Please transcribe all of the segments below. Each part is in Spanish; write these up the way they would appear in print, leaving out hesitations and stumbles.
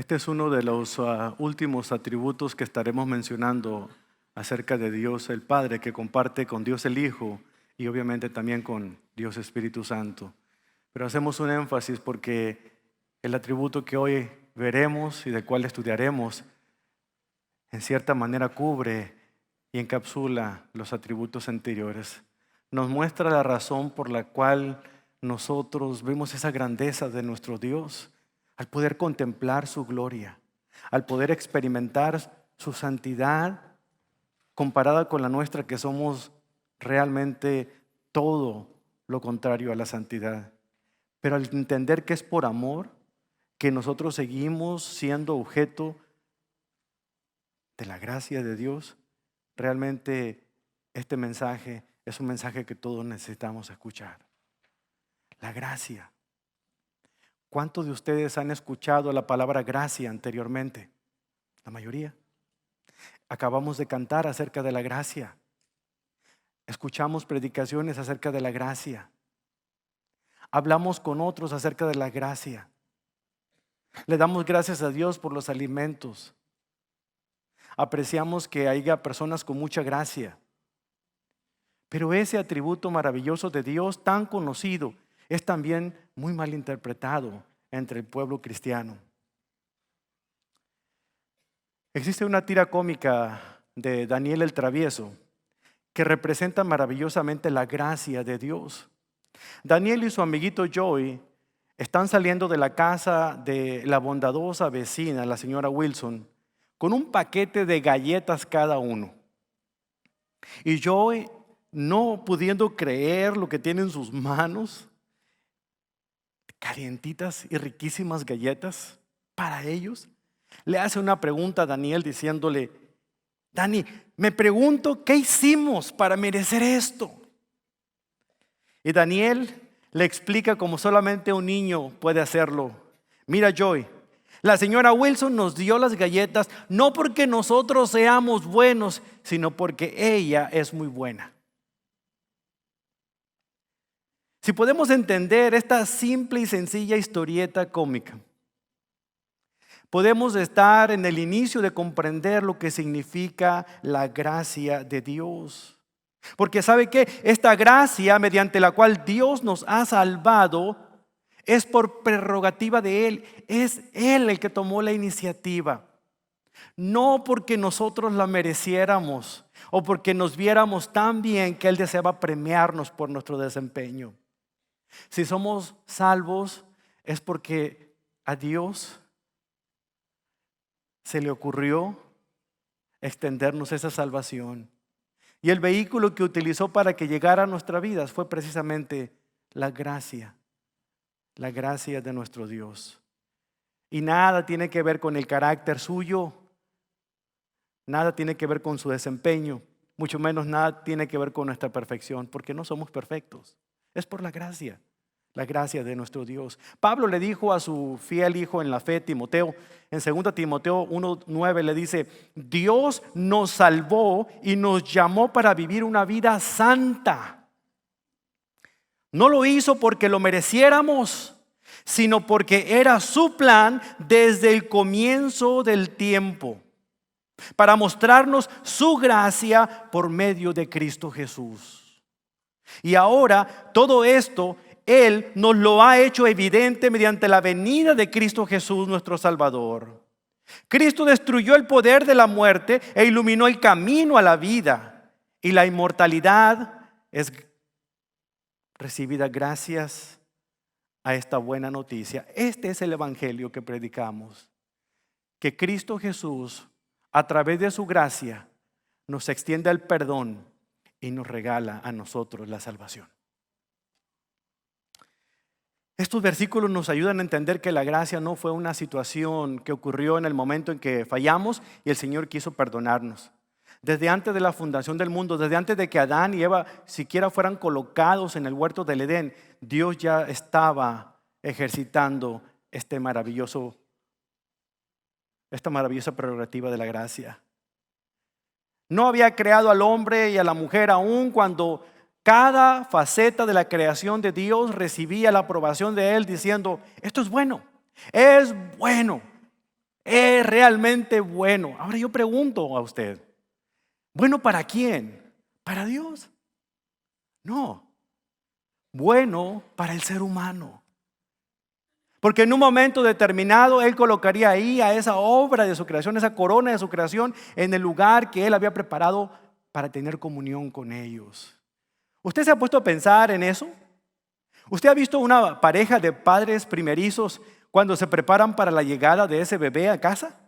Este es uno de los últimos atributos que estaremos mencionando acerca de Dios el Padre, que comparte con Dios el Hijo y obviamente también con Dios Espíritu Santo. Pero hacemos un énfasis porque el atributo que hoy veremos y del cual estudiaremos en cierta manera cubre y encapsula los atributos anteriores. Nos muestra la razón por la cual nosotros vemos esa grandeza de nuestro Dios, al poder contemplar su gloria, al poder experimentar su santidad comparada con la nuestra, que somos realmente todo lo contrario a la santidad. Pero al entender que es por amor que nosotros seguimos siendo objeto de la gracia de Dios, realmente este mensaje es un mensaje que todos necesitamos escuchar. La gracia. ¿Cuántos de ustedes han escuchado la palabra gracia anteriormente? La mayoría. Acabamos de cantar acerca de la gracia. Escuchamos predicaciones acerca de la gracia. Hablamos con otros acerca de la gracia. Le damos gracias a Dios por los alimentos. Apreciamos que haya personas con mucha gracia. Pero ese atributo maravilloso de Dios, tan conocido, es también muy mal interpretado entre el pueblo cristiano. Existe una tira cómica de Daniel el Travieso que representa maravillosamente la gracia de Dios. Daniel y su amiguito Joey están saliendo de la casa de la bondadosa vecina, la señora Wilson, con un paquete de galletas cada uno. Y Joey, no pudiendo creer lo que tiene en sus manos, calientitas y riquísimas galletas para ellos, le hace una pregunta a Daniel diciéndole: Dani, me pregunto qué hicimos para merecer esto. Y Daniel le explica como solamente un niño puede hacerlo. Mira, Joy, la señora Wilson nos dio las galletas no porque nosotros seamos buenos, sino porque ella es muy buena. Si podemos entender esta simple y sencilla historieta cómica, podemos estar en el inicio de comprender lo que significa la gracia de Dios. Porque ¿sabe qué? Esta gracia mediante la cual Dios nos ha salvado es por prerrogativa de Él. Es Él el que tomó la iniciativa. No porque nosotros la mereciéramos o porque nos viéramos tan bien que Él deseaba premiarnos por nuestro desempeño. Si somos salvos es porque a Dios se le ocurrió extendernos esa salvación. Y el vehículo que utilizó para que llegara a nuestras vidas fue precisamente la gracia de nuestro Dios. Y nada tiene que ver con el carácter suyo, nada tiene que ver con su desempeño, mucho menos nada tiene que ver con nuestra perfección, porque no somos perfectos. Es por la gracia de nuestro Dios. Pablo le dijo a su fiel hijo en la fe, Timoteo, en 2 Timoteo 1:9 le dice: Dios nos salvó y nos llamó para vivir una vida santa. No lo hizo porque lo mereciéramos, sino porque era su plan desde el comienzo del tiempo, para mostrarnos su gracia por medio de Cristo Jesús. Y ahora todo esto Él nos lo ha hecho evidente mediante la venida de Cristo Jesús, nuestro Salvador. Cristo destruyó el poder de la muerte e iluminó el camino a la vida. Y la inmortalidad es recibida gracias a esta buena noticia. Este es el evangelio que predicamos. Que Cristo Jesús, a través de su gracia, nos extiende el perdón y nos regala a nosotros la salvación. Estos versículos nos ayudan a entender que la gracia no fue una situación que ocurrió en el momento en que fallamos y el Señor quiso perdonarnos. Desde antes de la fundación del mundo, desde antes de que Adán y Eva siquiera fueran colocados en el huerto del Edén, Dios ya estaba ejercitando esta maravillosa prerrogativa de la gracia. No había creado al hombre y a la mujer aún cuando cada faceta de la creación de Dios recibía la aprobación de Él diciendo: esto es bueno, es bueno. Es realmente bueno. Ahora yo pregunto a usted, ¿bueno para quién? ¿Para Dios? No, bueno para el ser humano. Porque en un momento determinado Él colocaría ahí a esa obra de su creación, esa corona de su creación, en el lugar que Él había preparado para tener comunión con ellos. ¿Usted se ha puesto a pensar en eso? ¿Usted ha visto una pareja de padres primerizos cuando se preparan para la llegada de ese bebé a casa?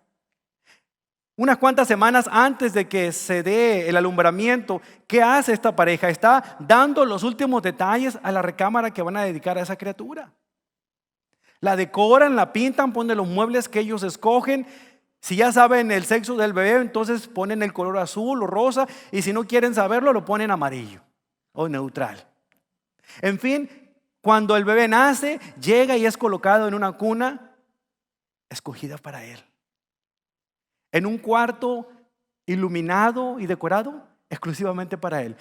Unas cuantas semanas antes de que se dé el alumbramiento, ¿qué hace esta pareja? Está dando los últimos detalles a la recámara que van a dedicar a esa criatura. La decoran, la pintan, ponen los muebles que ellos escogen. Si ya saben el sexo del bebé, entonces ponen el color azul o rosa. Y si no quieren saberlo, lo ponen amarillo o neutral. En fin, cuando el bebé nace, llega y es colocado en una cuna escogida para él. En un cuarto iluminado y decorado exclusivamente para él.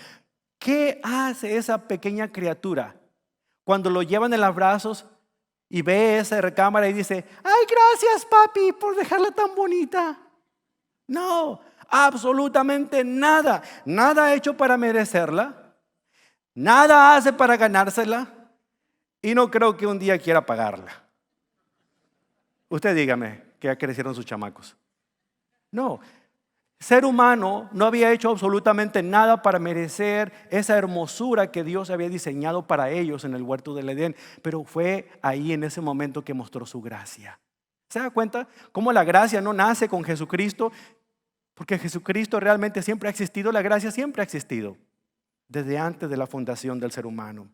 ¿Qué hace esa pequeña criatura cuando lo llevan en los brazos y ve esa recámara y dice: ay, gracias papi por dejarla tan bonita? No, absolutamente nada. Nada hecho para merecerla. Nada hace para ganársela. Y no creo que un día quiera pagarla. Usted dígame que ya crecieron sus chamacos. No, ser humano no había hecho absolutamente nada para merecer esa hermosura que Dios había diseñado para ellos en el huerto del Edén. Pero fue ahí en ese momento que mostró su gracia. ¿Se da cuenta cómo la gracia no nace con Jesucristo? Porque Jesucristo realmente siempre ha existido, la gracia siempre ha existido, desde antes de la fundación del ser humano.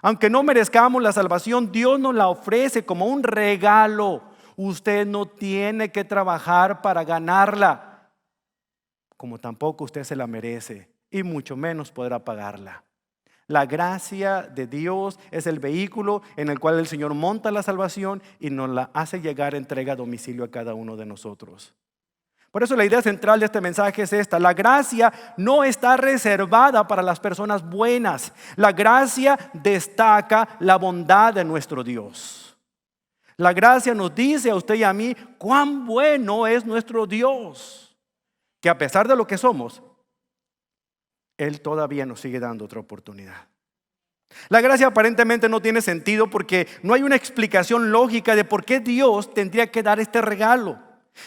Aunque no merezcamos la salvación, Dios nos la ofrece como un regalo. Usted no tiene que trabajar para ganarla, como tampoco usted se la merece, y mucho menos podrá pagarla. La gracia de Dios es el vehículo en el cual el Señor monta la salvación y nos la hace llegar, entrega a domicilio a cada uno de nosotros. Por eso la idea central de este mensaje es esta: la gracia no está reservada para las personas buenas. La gracia destaca la bondad de nuestro Dios. La gracia nos dice a usted y a mí cuán bueno es nuestro Dios, que a pesar de lo que somos, Él todavía nos sigue dando otra oportunidad. La gracia aparentemente no tiene sentido porque no hay una explicación lógica de por qué Dios tendría que dar este regalo.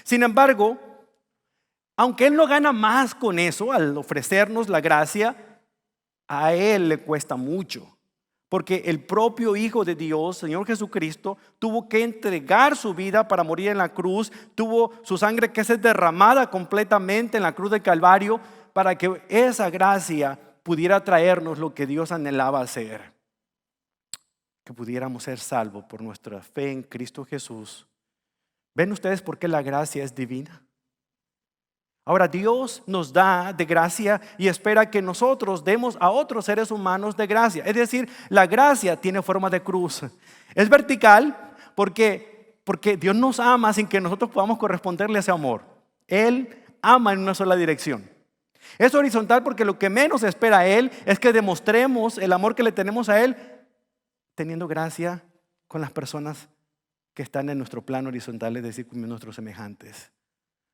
Sin embargo, aunque Él no gana más con eso al ofrecernos la gracia, a Él le cuesta mucho. Porque el propio Hijo de Dios, Señor Jesucristo, tuvo que entregar su vida para morir en la cruz. Tuvo su sangre que ser derramada completamente en la cruz del Calvario para que esa gracia pudiera traernos lo que Dios anhelaba hacer. Que pudiéramos ser salvos por nuestra fe en Cristo Jesús. ¿Ven ustedes por qué la gracia es divina? Ahora Dios nos da de gracia y espera que nosotros demos a otros seres humanos de gracia. Es decir, la gracia tiene forma de cruz. Es vertical porque Dios nos ama sin que nosotros podamos corresponderle a ese amor. Él ama en una sola dirección. Es horizontal porque lo que menos espera a Él es que demostremos el amor que le tenemos a Él teniendo gracia con las personas que están en nuestro plano horizontal, es decir, con nuestros semejantes.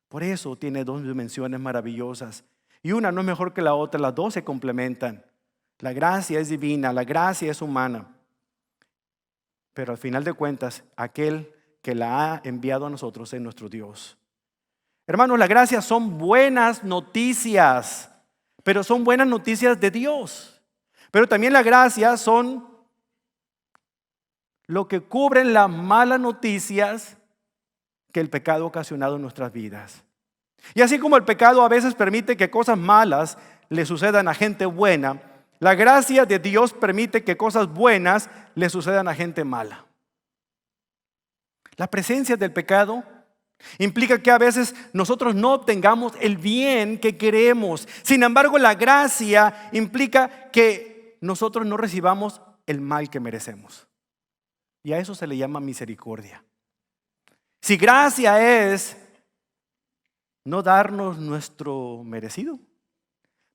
Por eso tiene dos dimensiones maravillosas. Y una no es mejor que la otra, las dos se complementan. La gracia es divina, la gracia es humana. Pero al final de cuentas, aquel que la ha enviado a nosotros es nuestro Dios. Hermanos, la gracia son buenas noticias, pero son buenas noticias de Dios. Pero también la gracia son lo que cubren las malas noticias que el pecado ha ocasionado en nuestras vidas. Y así como el pecado a veces permite que cosas malas le sucedan a gente buena, la gracia de Dios permite que cosas buenas le sucedan a gente mala. La presencia del pecado implica que a veces nosotros no obtengamos el bien que queremos. Sin embargo, la gracia implica que nosotros no recibamos el mal que merecemos. Y a eso se le llama misericordia. Si gracia es no darnos nuestro merecido,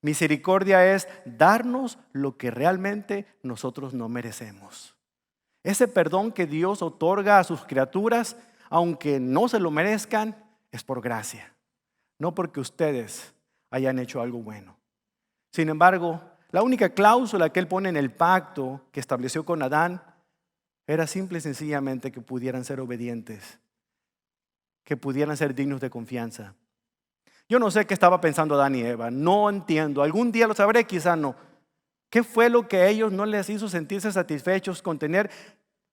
misericordia es darnos lo que realmente nosotros no merecemos. Ese perdón que Dios otorga a sus criaturas aunque no se lo merezcan, es por gracia, no porque ustedes hayan hecho algo bueno. Sin embargo, la única cláusula que Él pone en el pacto que estableció con Adán era simple y sencillamente que pudieran ser obedientes, que pudieran ser dignos de confianza. Yo no sé qué estaba pensando Adán y Eva, no entiendo. Algún día lo sabré, quizá no. ¿Qué fue lo que a ellos no les hizo sentirse satisfechos con tener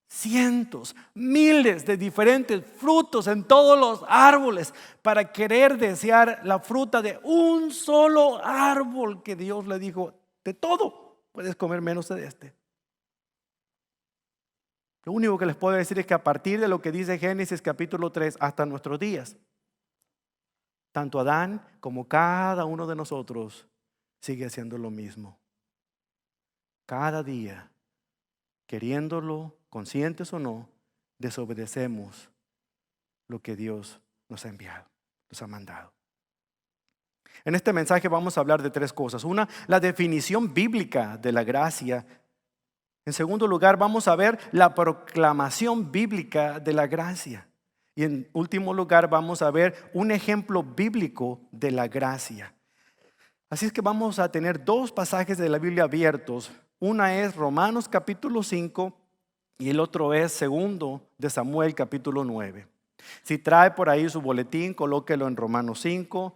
cientos, miles de diferentes frutos en todos los árboles para querer desear la fruta de un solo árbol que Dios le dijo, de todo puedes comer menos de este? Lo único que les puedo decir es que a partir de lo que dice Génesis capítulo 3 hasta nuestros días, tanto Adán como cada uno de nosotros sigue haciendo lo mismo. Cada día, queriéndolo, conscientes o no, desobedecemos lo que Dios nos ha enviado, nos ha mandado. En este mensaje vamos a hablar de tres cosas. Una, la definición bíblica de la gracia. En segundo lugar, vamos a ver la proclamación bíblica de la gracia. Y en último lugar, vamos a ver un ejemplo bíblico de la gracia. Así es que vamos a tener dos pasajes de la Biblia abiertos. Una es Romanos capítulo 5 y el otro es segundo de Samuel capítulo 9. Si trae por ahí su boletín, colóquelo en Romanos 5.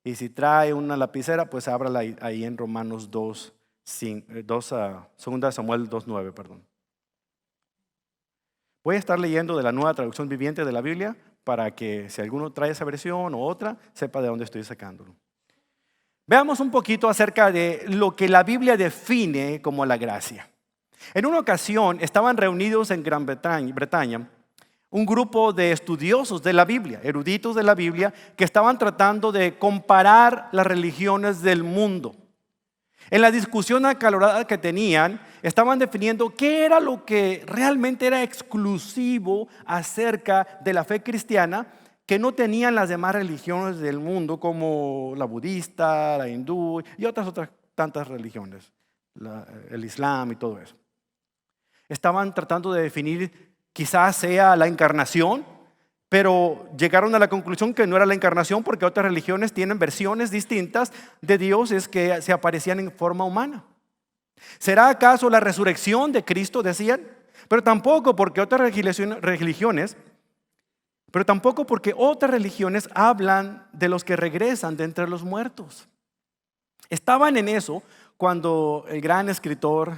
Y si trae una lapicera, pues ábrala ahí en Romanos 2, segunda de Samuel 2:9, perdón. Voy a estar leyendo de la Nueva Traducción Viviente de la Biblia para que si alguno trae esa versión o otra, sepa de dónde estoy sacándolo. Veamos un poquito acerca de lo que la Biblia define como la gracia. En una ocasión estaban reunidos en Gran Bretaña un grupo de estudiosos de la Biblia, eruditos de la Biblia, que estaban tratando de comparar las religiones del mundo. En la discusión acalorada que tenían, estaban definiendo qué era lo que realmente era exclusivo acerca de la fe cristiana que no tenían las demás religiones del mundo, como la budista, la hindú y otras tantas religiones, el islam y todo eso. Estaban tratando de definir, quizás sea la encarnación, pero llegaron a la conclusión que no era la encarnación porque otras religiones tienen versiones distintas de dioses que se aparecían en forma humana. ¿Será acaso la resurrección de Cristo? Decían, pero tampoco porque otras religiones hablan de los que regresan de entre los muertos. Estaban en eso cuando el gran escritor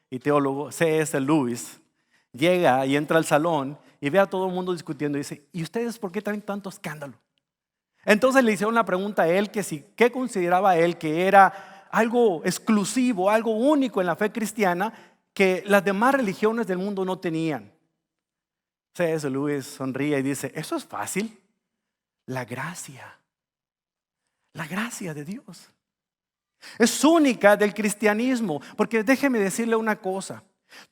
y teólogo C.S. Lewis llega y entra al salón y ve a todo el mundo discutiendo y dice, ¿y ustedes por qué traen tanto escándalo? Entonces le hicieron la pregunta a él ¿qué consideraba él que era algo exclusivo, algo único en la fe cristiana que las demás religiones del mundo no tenían? C.S. Lewis sonríe y dice, eso es fácil, la gracia de Dios. Es única del cristianismo, porque déjeme decirle una cosa.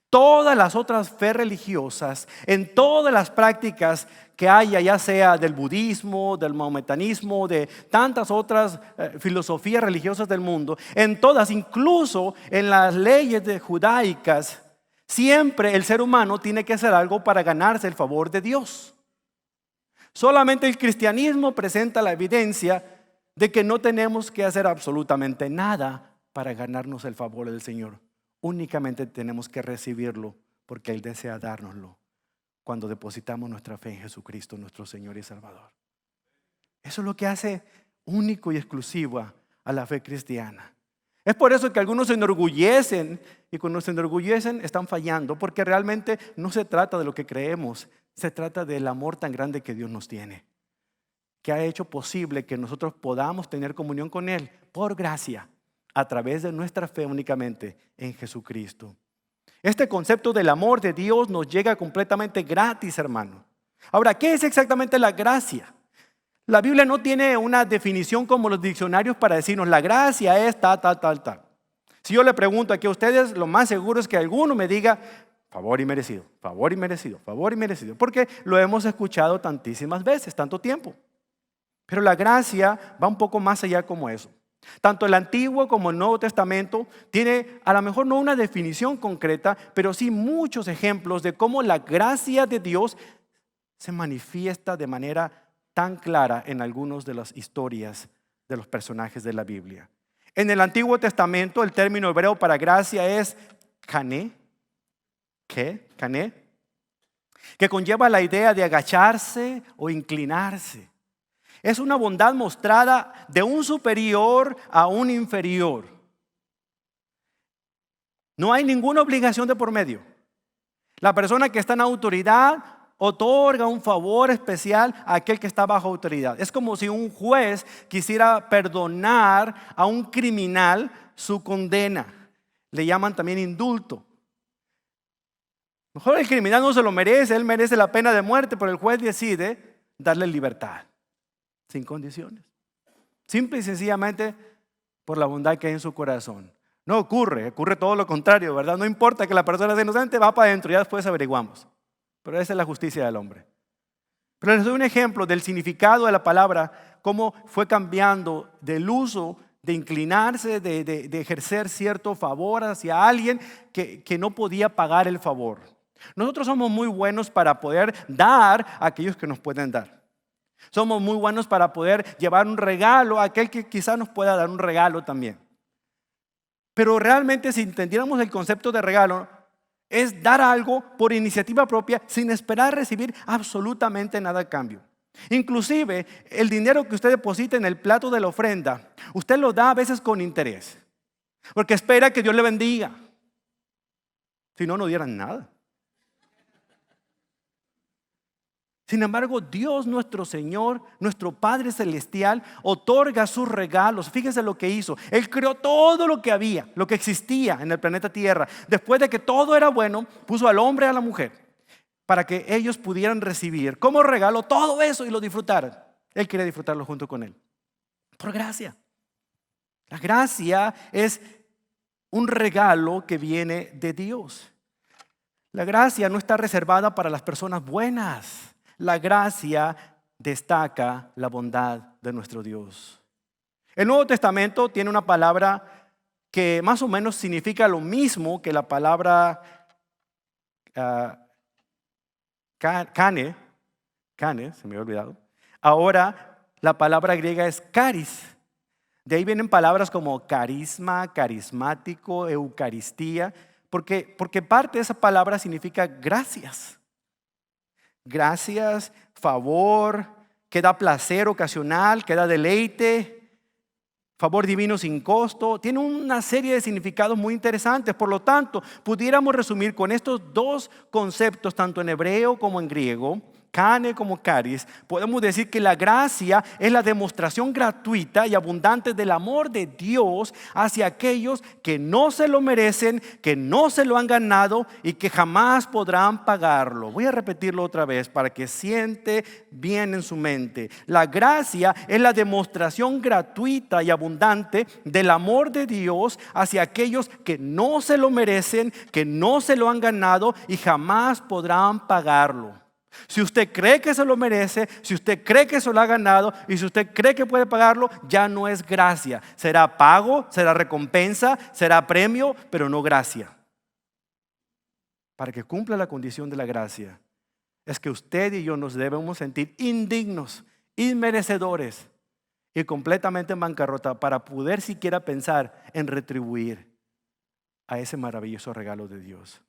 Todas las otras fe religiosas, en todas las prácticas que haya, ya sea del budismo, del maometanismo, de tantas otras filosofías religiosas del mundo, en todas, incluso en las leyes judaicas, siempre el ser humano tiene que hacer algo para ganarse el favor de Dios. Solamente el cristianismo presenta la evidencia de que no tenemos que hacer absolutamente nada para ganarnos el favor del Señor. Únicamente tenemos que recibirlo porque Él desea dárnoslo cuando depositamos nuestra fe en Jesucristo, nuestro Señor y Salvador. Eso es lo que hace único y exclusivo a la fe cristiana. Es por eso que algunos se enorgullecen y cuando se enorgullecen están fallando, porque realmente no se trata de lo que creemos, se trata del amor tan grande que Dios nos tiene, que ha hecho posible que nosotros podamos tener comunión con Él por gracia, a través de nuestra fe únicamente en Jesucristo. Este concepto del amor de Dios nos llega completamente gratis, hermano. Ahora, ¿qué es exactamente la gracia? La Biblia no tiene una definición como los diccionarios para decirnos la gracia es tal. Si yo le pregunto aquí a ustedes, lo más seguro es que alguno me diga favor y merecido, favor y merecido, favor y merecido, porque lo hemos escuchado tantísimas veces, tanto tiempo. Pero la gracia va un poco más allá como eso. Tanto el Antiguo como el Nuevo Testamento tiene a lo mejor no una definición concreta, pero sí muchos ejemplos de cómo la gracia de Dios se manifiesta de manera tan clara en algunas de las historias de los personajes de la Biblia. En el Antiguo Testamento el término hebreo para gracia es kané, que conlleva la idea de agacharse o inclinarse. Es una bondad mostrada de un superior a un inferior. No hay ninguna obligación de por medio. La persona que está en autoridad otorga un favor especial a aquel que está bajo autoridad. Es como si un juez quisiera perdonar a un criminal su condena. Le llaman también indulto. Mejor el criminal no se lo merece, él merece la pena de muerte, pero el juez decide darle libertad, sin condiciones. Simple y sencillamente por la bondad que hay en su corazón. No ocurre todo lo contrario, ¿verdad? No importa que la persona sea inocente, va para adentro, ya después averiguamos. Pero esa es la justicia del hombre. Pero les doy un ejemplo del significado de la palabra, cómo fue cambiando del uso de inclinarse, de ejercer cierto favor hacia alguien que no podía pagar el favor. Nosotros somos muy buenos para poder dar a aquellos que nos pueden dar. Somos muy buenos para poder llevar un regalo a aquel que quizás nos pueda dar un regalo también. Pero realmente si entendiéramos el concepto de regalo, es dar algo por iniciativa propia sin esperar recibir absolutamente nada a cambio. Inclusive el dinero que usted deposita en el plato de la ofrenda, usted lo da a veces con interés, porque espera que Dios le bendiga. Si no, no dieran nada. Sin embargo, Dios nuestro Señor, nuestro Padre Celestial, otorga sus regalos. Fíjese lo que hizo. Él creó todo lo que había, lo que existía en el planeta Tierra. Después de que todo era bueno, puso al hombre y a la mujer para que ellos pudieran recibir como regalo todo eso y lo disfrutaran. Él quería disfrutarlo junto con él. Por gracia. La gracia es un regalo que viene de Dios. La gracia no está reservada para las personas buenas. La gracia destaca la bondad de nuestro Dios. El Nuevo Testamento tiene una palabra que más o menos significa lo mismo que la palabra kane, se me había olvidado. Ahora la palabra griega es charis. De ahí vienen palabras como carisma, carismático, eucaristía, porque parte de esa palabra significa gracias. Gracias, favor, que da placer ocasional, que da deleite, favor divino sin costo. Tiene una serie de significados muy interesantes. Por lo tanto, pudiéramos resumir con estos dos conceptos, tanto en hebreo como en griego, kane como charis, podemos decir que la gracia es la demostración gratuita y abundante del amor de Dios hacia aquellos que no se lo merecen, que no se lo han ganado y que jamás podrán pagarlo. Voy a repetirlo otra vez para que siente bien en su mente. La gracia es la demostración gratuita y abundante del amor de Dios hacia aquellos que no se lo merecen, que no se lo han ganado y jamás podrán pagarlo. Si usted cree que se lo merece, si usted cree que se lo ha ganado y si usted cree que puede pagarlo, ya no es gracia. Será pago, será recompensa, será premio, pero no gracia. Para que cumpla la condición de la gracia, es que usted y yo nos debemos sentir indignos, inmerecedores y completamente en bancarrota para poder siquiera pensar en retribuir a ese maravilloso regalo de Dios.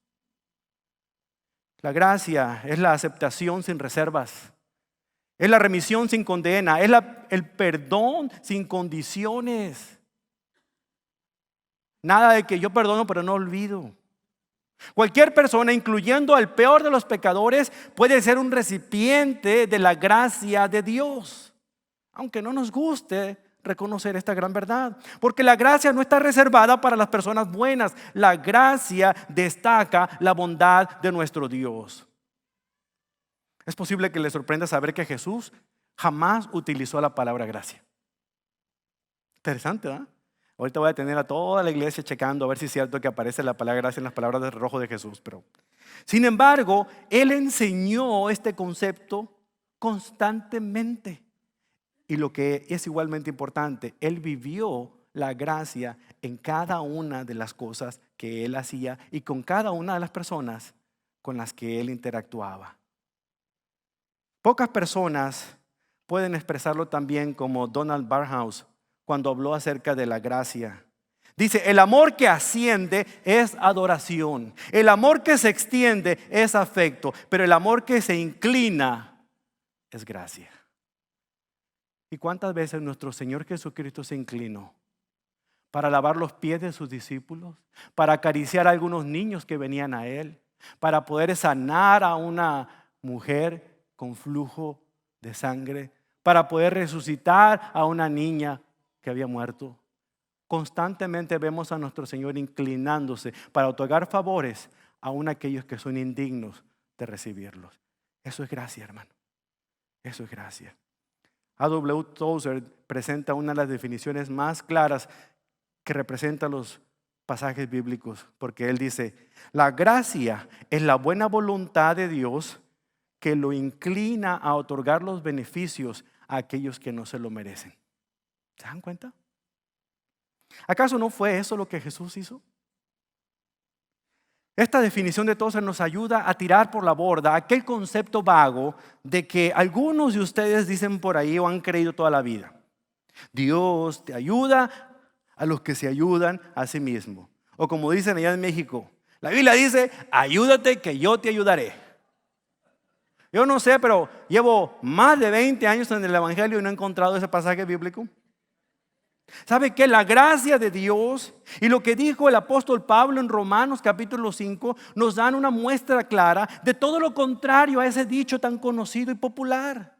La gracia es la aceptación sin reservas, es la remisión sin condena, es el perdón sin condiciones. Nada de que yo perdono pero no olvido. Cualquier persona, incluyendo al peor de los pecadores, puede ser un recipiente de la gracia de Dios, aunque no nos guste reconocer esta gran verdad, porque la gracia no está reservada para las personas buenas. La gracia destaca la bondad de nuestro Dios. Es posible que le sorprenda saber que Jesús jamás utilizó la palabra gracia. Interesante, ¿verdad? Ahorita voy a tener a toda la iglesia checando a ver si es cierto que aparece la palabra gracia en las palabras de rojo de Jesús. Pero, sin embargo, Él enseñó este concepto constantemente. Y lo que es igualmente importante, Él vivió la gracia en cada una de las cosas que Él hacía y con cada una de las personas con las que Él interactuaba. Pocas personas pueden expresarlo tan bien como Donald Barnhouse cuando habló acerca de la gracia. Dice, el amor que asciende es adoración. El amor que se extiende es afecto. Pero el amor que se inclina es gracia. ¿Y cuántas veces nuestro Señor Jesucristo se inclinó para lavar los pies de sus discípulos, para acariciar a algunos niños que venían a Él, para poder sanar a una mujer con flujo de sangre, para poder resucitar a una niña que había muerto? Constantemente vemos a nuestro Señor inclinándose para otorgar favores aun a aquellos que son indignos de recibirlos. Eso es gracia, hermano. Eso es gracia. A.W. Tozer presenta una de las definiciones más claras que representa los pasajes bíblicos, porque él dice, la gracia es la buena voluntad de Dios que lo inclina a otorgar los beneficios a aquellos que no se lo merecen. ¿Se dan cuenta? ¿Acaso no fue eso lo que Jesús hizo? Esta definición de Tozer nos ayuda a tirar por la borda aquel concepto vago de que algunos de ustedes dicen por ahí o han creído toda la vida. Dios te ayuda a los que se ayudan a sí mismo. O como dicen allá en México, la Biblia dice, ayúdate que yo te ayudaré. Yo no sé, pero llevo más de 20 años en el Evangelio y no he encontrado ese pasaje bíblico. ¿Sabe qué? La gracia de Dios y lo que dijo el apóstol Pablo en Romanos capítulo 5 nos dan una muestra clara de todo lo contrario a ese dicho tan conocido y popular.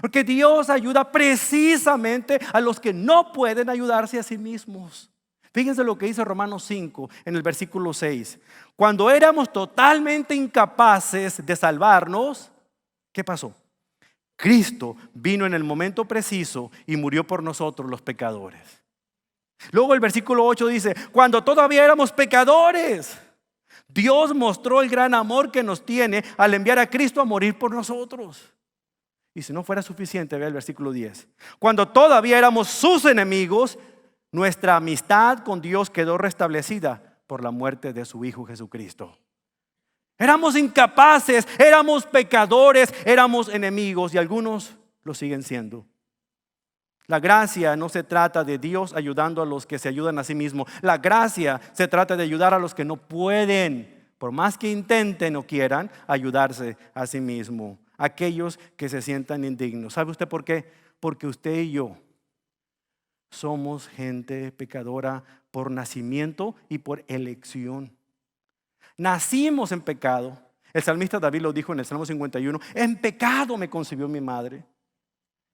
Porque Dios ayuda precisamente a los que no pueden ayudarse a sí mismos. Fíjense lo que dice Romanos 5 en el versículo 6. Cuando éramos totalmente incapaces de salvarnos, ¿qué pasó? Cristo vino en el momento preciso y murió por nosotros los pecadores. Luego el versículo 8 dice, cuando todavía éramos pecadores, Dios mostró el gran amor que nos tiene al enviar a Cristo a morir por nosotros. Y si no fuera suficiente, vea el versículo 10. Cuando todavía éramos sus enemigos, nuestra amistad con Dios quedó restablecida por la muerte de su Hijo Jesucristo. Éramos incapaces, éramos pecadores, éramos enemigos y algunos lo siguen siendo. La gracia no se trata de Dios ayudando a los que se ayudan a sí mismos. La gracia se trata de ayudar a los que no pueden, por más que intenten o quieran, ayudarse a sí mismos. Aquellos que se sientan indignos. ¿Sabe usted por qué? Porque usted y yo somos gente pecadora por nacimiento y por elección. Nacimos en pecado. El salmista David lo dijo en el Salmo 51. En pecado me concibió mi madre.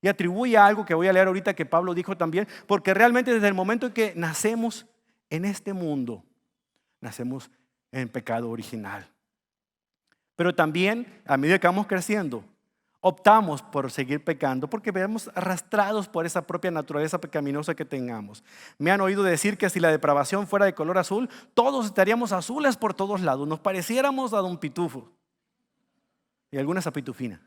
Y atribuye algo que voy a leer ahorita que Pablo dijo también. Porque realmente desde el momento en que nacemos en este mundo, nacemos en pecado original. Pero también a medida que vamos creciendo, optamos por seguir pecando porque vemos arrastrados por esa propia naturaleza pecaminosa que tengamos. Me han oído decir que si la depravación fuera de color azul, todos estaríamos azules por todos lados. Nos pareciéramos a Don Pitufo y algunas a Pitufina.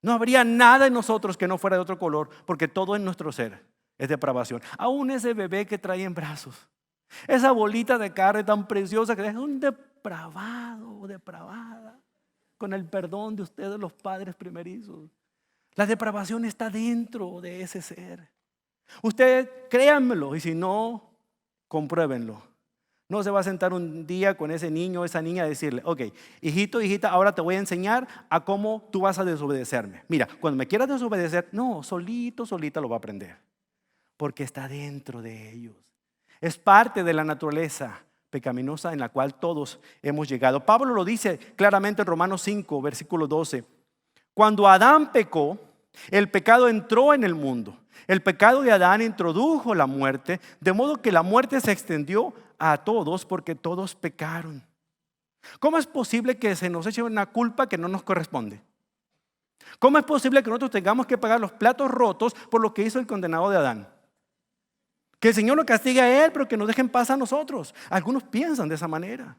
No habría nada en nosotros que no fuera de otro color, porque todo en nuestro ser es depravación. Aún ese bebé que trae en brazos, esa bolita de carne tan preciosa que es un depravado o depravada. Con el perdón de ustedes los padres primerizos. La depravación está dentro de ese ser. Ustedes créanmelo y si no, compruébenlo. No se va a sentar un día con ese niño o esa niña a decirle, ok, hijito, hijita, ahora te voy a enseñar a cómo tú vas a desobedecerme. Mira, cuando me quieras desobedecer, no, solita lo va a aprender. Porque está dentro de ellos. Es parte de la naturaleza pecaminosa en la cual todos hemos llegado. Pablo lo dice claramente en Romanos 5, versículo 12. Cuando Adán pecó, el pecado entró en el mundo. El pecado de Adán introdujo la muerte, de modo que la muerte se extendió a todos porque todos pecaron. ¿Cómo es posible que se nos eche una culpa que no nos corresponde? ¿Cómo es posible que nosotros tengamos que pagar los platos rotos por lo que hizo el condenado de Adán? Que el Señor lo castigue a él, pero que nos deje en paz a nosotros. Algunos piensan de esa manera.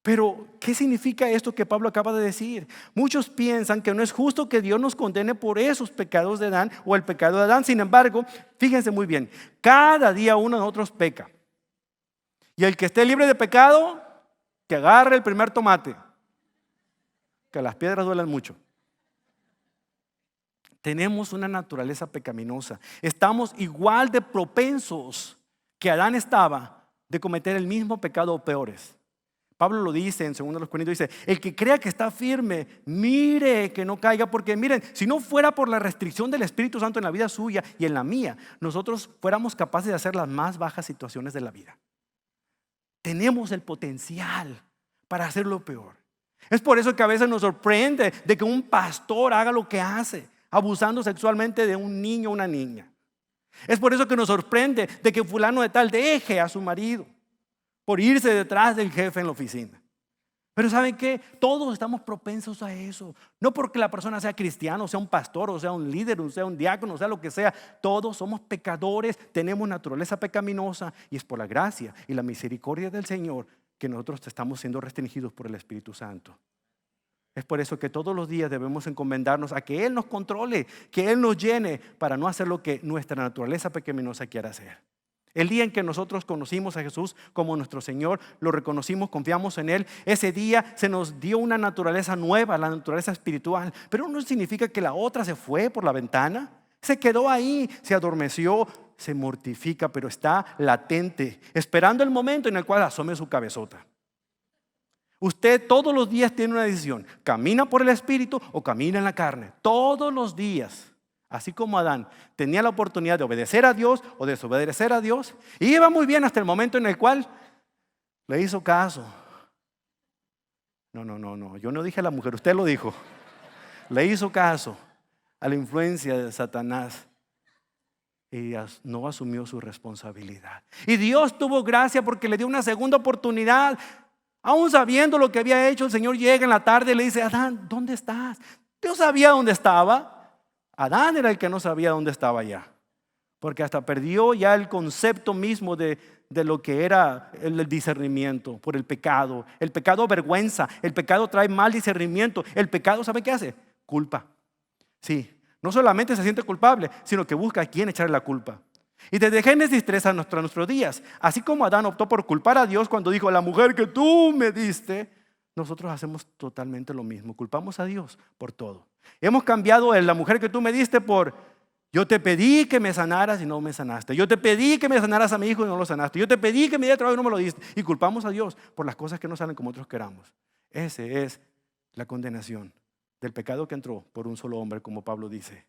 Pero, ¿qué significa esto que Pablo acaba de decir? Muchos piensan que no es justo que Dios nos condene por esos pecados de Adán o el pecado de Adán. Sin embargo, fíjense muy bien, cada día uno de nosotros peca. Y el que esté libre de pecado, que agarre el primer tomate. que las piedras duelen mucho. Tenemos una naturaleza pecaminosa. Estamos igual de propensos que Adán estaba de cometer el mismo pecado o peores. Pablo lo dice en 2 Corintios, dice, el que crea que está firme, mire que no caiga, porque miren, si no fuera por la restricción del Espíritu Santo en la vida suya y en la mía, nosotros fuéramos capaces de hacer las más bajas situaciones de la vida. Tenemos el potencial para hacer lo peor. Es por eso que a veces nos sorprende de que un pastor haga lo que hace, abusando sexualmente de un niño o una niña. Es por eso que nos sorprende de que fulano de tal deje a su marido por irse detrás del jefe en la oficina. Pero ¿saben qué? Todos estamos propensos a eso. No porque la persona sea cristiano, sea un pastor, o sea un líder, o sea un diácono, o sea lo que sea. Todos somos pecadores, tenemos naturaleza pecaminosa y es por la gracia y la misericordia del Señor que nosotros estamos siendo restringidos por el Espíritu Santo. Es por eso que todos los días debemos encomendarnos a que Él nos controle, que Él nos llene para no hacer lo que nuestra naturaleza pecaminosa quiere hacer. El día en que nosotros conocimos a Jesús como nuestro Señor, lo reconocimos, confiamos en Él, ese día se nos dio una naturaleza nueva, la naturaleza espiritual. Pero no significa que la otra se fue por la ventana, se quedó ahí, se adormeció, se mortifica, pero está latente, esperando el momento en el cual asome su cabezota. Usted todos los días tiene una decisión, camina por el Espíritu o camina en la carne, todos los días. Así como Adán tenía la oportunidad de obedecer a Dios o desobedecer a Dios, y iba muy bien hasta el momento en el cual le hizo caso. No, yo no dije a la mujer, usted lo dijo. Le hizo caso a la influencia de Satanás y no asumió su responsabilidad. Y Dios tuvo gracia porque le dio una segunda oportunidad. Aún sabiendo lo que había hecho, el Señor llega en la tarde y le dice, Adán, ¿dónde estás? Dios sabía dónde estaba. Adán era el que no sabía dónde estaba ya, porque hasta perdió ya el concepto mismo de lo que era el discernimiento por el pecado. El pecado avergüenza, el pecado trae mal discernimiento. El pecado, ¿sabe qué hace? Culpa. Sí, no solamente se siente culpable, sino que busca a quién echarle la culpa. Y desde Génesis 3 a nuestros días, así como Adán optó por culpar a Dios cuando dijo, la mujer que tú me diste, nosotros hacemos totalmente lo mismo, culpamos a Dios por todo. Hemos cambiado la mujer que tú me diste por yo te pedí que me sanaras y no me sanaste. Yo te pedí que me sanaras a mi hijo y no lo sanaste. Yo te pedí que me diera trabajo y no me lo diste. Y culpamos a Dios por las cosas que no salen como nosotros queramos. Esa es la condenación del pecado que entró por un solo hombre, como Pablo dice.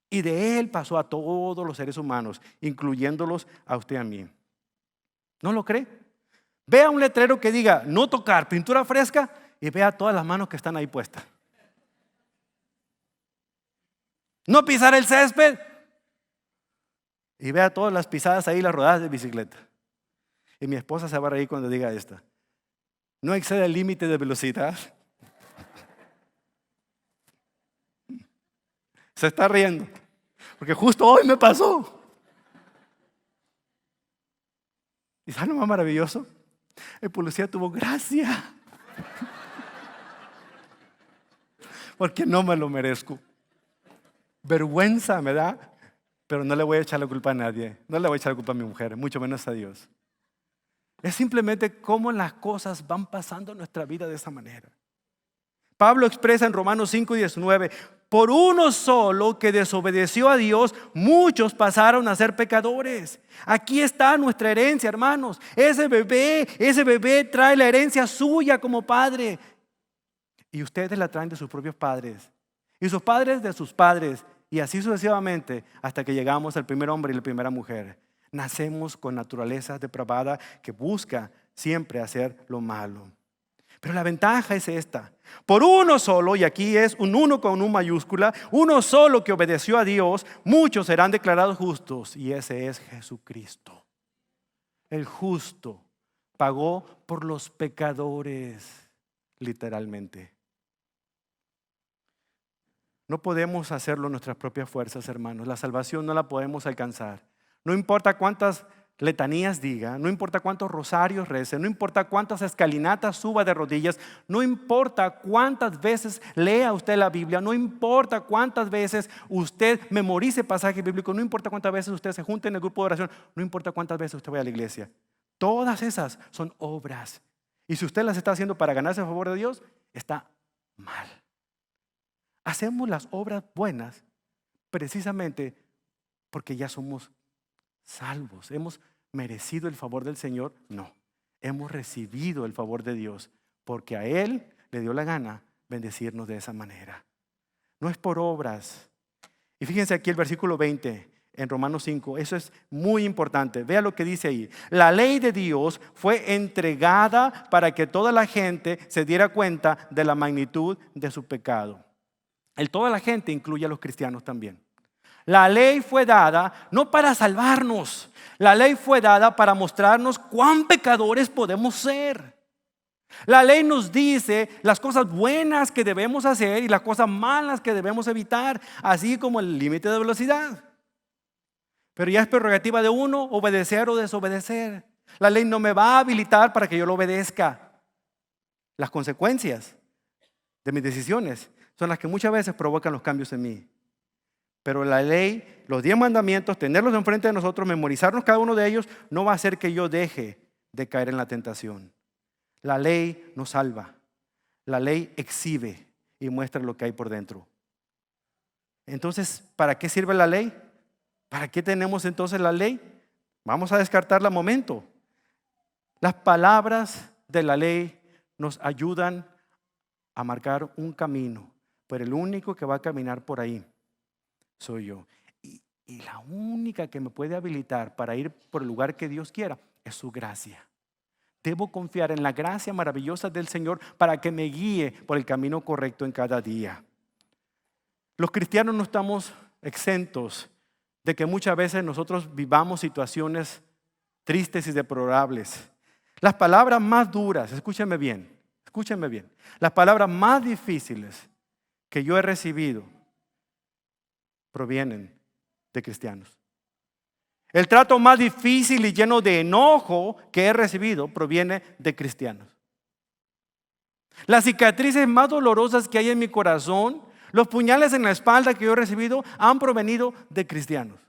Y de él pasó a todos los seres humanos, incluyéndolos a usted y a mí. ¿No lo cree? Vea un letrero que diga no tocar, pintura fresca, y vea todas las manos que están ahí puestas. No pisar el césped, y vea todas las pisadas ahí, las rodadas de bicicleta. Y mi esposa se va a reír cuando diga esta. No excede el límite de velocidad. Se está riendo, porque justo hoy me pasó. ¿Y sabe lo más maravilloso? El policía tuvo gracia, porque no me lo merezco. Vergüenza me da, pero no le voy a echar la culpa a nadie. No le voy a echar la culpa a mi mujer, mucho menos a Dios. Es simplemente cómo las cosas van pasando en nuestra vida de esa manera. Pablo expresa en Romanos 5:19, por uno solo que desobedeció a Dios, muchos pasaron a ser pecadores. Aquí está nuestra herencia, hermanos. Ese bebé trae la herencia suya como padre. Y ustedes la traen de sus propios padres. Y sus padres de sus padres. Y así sucesivamente hasta que llegamos al primer hombre y la primera mujer. Nacemos con naturaleza depravada que busca siempre hacer lo malo. Pero la ventaja es esta. Por uno solo, y aquí es un uno con un mayúscula, uno solo que obedeció a Dios, muchos serán declarados justos. Y ese es Jesucristo. El justo pagó por los pecadores, literalmente. No podemos hacerlo en nuestras propias fuerzas, hermanos. La salvación no la podemos alcanzar. No importa cuántas letanías diga, no importa cuántos rosarios rece, no importa cuántas escalinatas suba de rodillas, no importa cuántas veces lea usted la Biblia, no importa cuántas veces usted memorice pasajes bíblicos, no importa cuántas veces usted se junte en el grupo de oración, no importa cuántas veces usted vaya a la iglesia. Todas esas son obras. Y si usted las está haciendo para ganarse el favor de Dios, está mal. Hacemos las obras buenas precisamente porque ya somos salvos. ¿Hemos merecido el favor del Señor? No. Hemos recibido el favor de Dios porque a Él le dio la gana bendecirnos de esa manera. No es por obras. Y fíjense aquí el versículo 20 en Romanos 5. Eso es muy importante. Vea lo que dice ahí. La ley de Dios fue entregada para que toda la gente se diera cuenta de la magnitud de su pecado. El toda la gente incluye a los cristianos también. La ley fue dada no para salvarnos. La ley fue dada para mostrarnos cuán pecadores podemos ser. La ley nos dice las cosas buenas que debemos hacer y las cosas malas que debemos evitar, así como el límite de velocidad. Pero ya es prerrogativa de uno obedecer o desobedecer. La ley no me va a habilitar para que yo lo obedezca. Las consecuencias de mis decisiones son las que muchas veces provocan los cambios en mí. Pero la ley, los 10 mandamientos, tenerlos enfrente de nosotros, memorizarnos cada uno de ellos, no va a hacer que yo deje de caer en la tentación. La ley nos salva. La ley exhibe y muestra lo que hay por dentro. Entonces, ¿para qué sirve la ley? ¿Para qué tenemos entonces la ley? Vamos a descartarla un momento. Las palabras de la ley nos ayudan a marcar un camino, pero el único que va a caminar por ahí soy yo. Y la única que me puede habilitar para ir por el lugar que Dios quiera es su gracia. Debo confiar en la gracia maravillosa del Señor para que me guíe por el camino correcto en cada día. Los cristianos no estamos exentos de que muchas veces nosotros vivamos situaciones tristes y deplorables. Las palabras más duras, escúchenme bien, las palabras más difíciles que yo he recibido provienen de cristianos. El trato más difícil y lleno de enojo que he recibido proviene de cristianos. Las cicatrices más dolorosas que hay en mi corazón, los puñales en la espalda que yo he recibido han provenido de cristianos.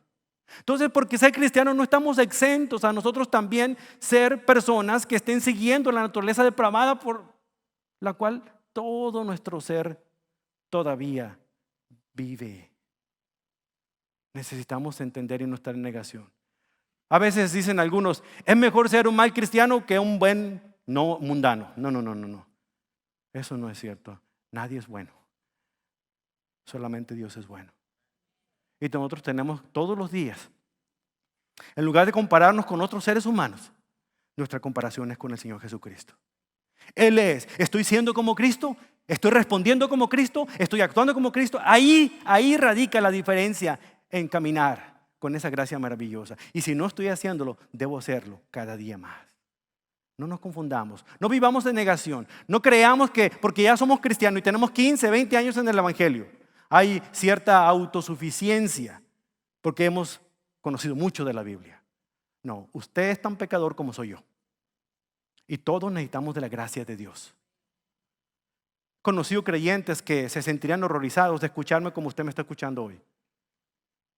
Entonces, porque ser cristianos no estamos exentos a nosotros también ser personas que estén siguiendo la naturaleza depravada por la cual todo nuestro ser todavía vive. Necesitamos entender y no estar en negación. A veces dicen algunos, es mejor ser un mal cristiano que un buen no mundano. No. Eso no es cierto. Nadie es bueno. Solamente Dios es bueno. Y nosotros tenemos todos los días, en lugar de compararnos con otros seres humanos, nuestra comparación es con el Señor Jesucristo. Él es, estoy siendo como Cristo, estoy respondiendo como Cristo, estoy actuando como Cristo. Ahí radica la diferencia en caminar con esa gracia maravillosa. Y si no estoy haciéndolo, debo hacerlo cada día más. No nos confundamos, no vivamos de negación, no creamos que porque ya somos cristianos y tenemos 15, 20 años en el Evangelio, hay cierta autosuficiencia porque hemos conocido mucho de la Biblia. No, usted es tan pecador como soy yo. Y todos necesitamos de la gracia de Dios. He conocido creyentes que se sentirían horrorizados de escucharme como usted me está escuchando hoy.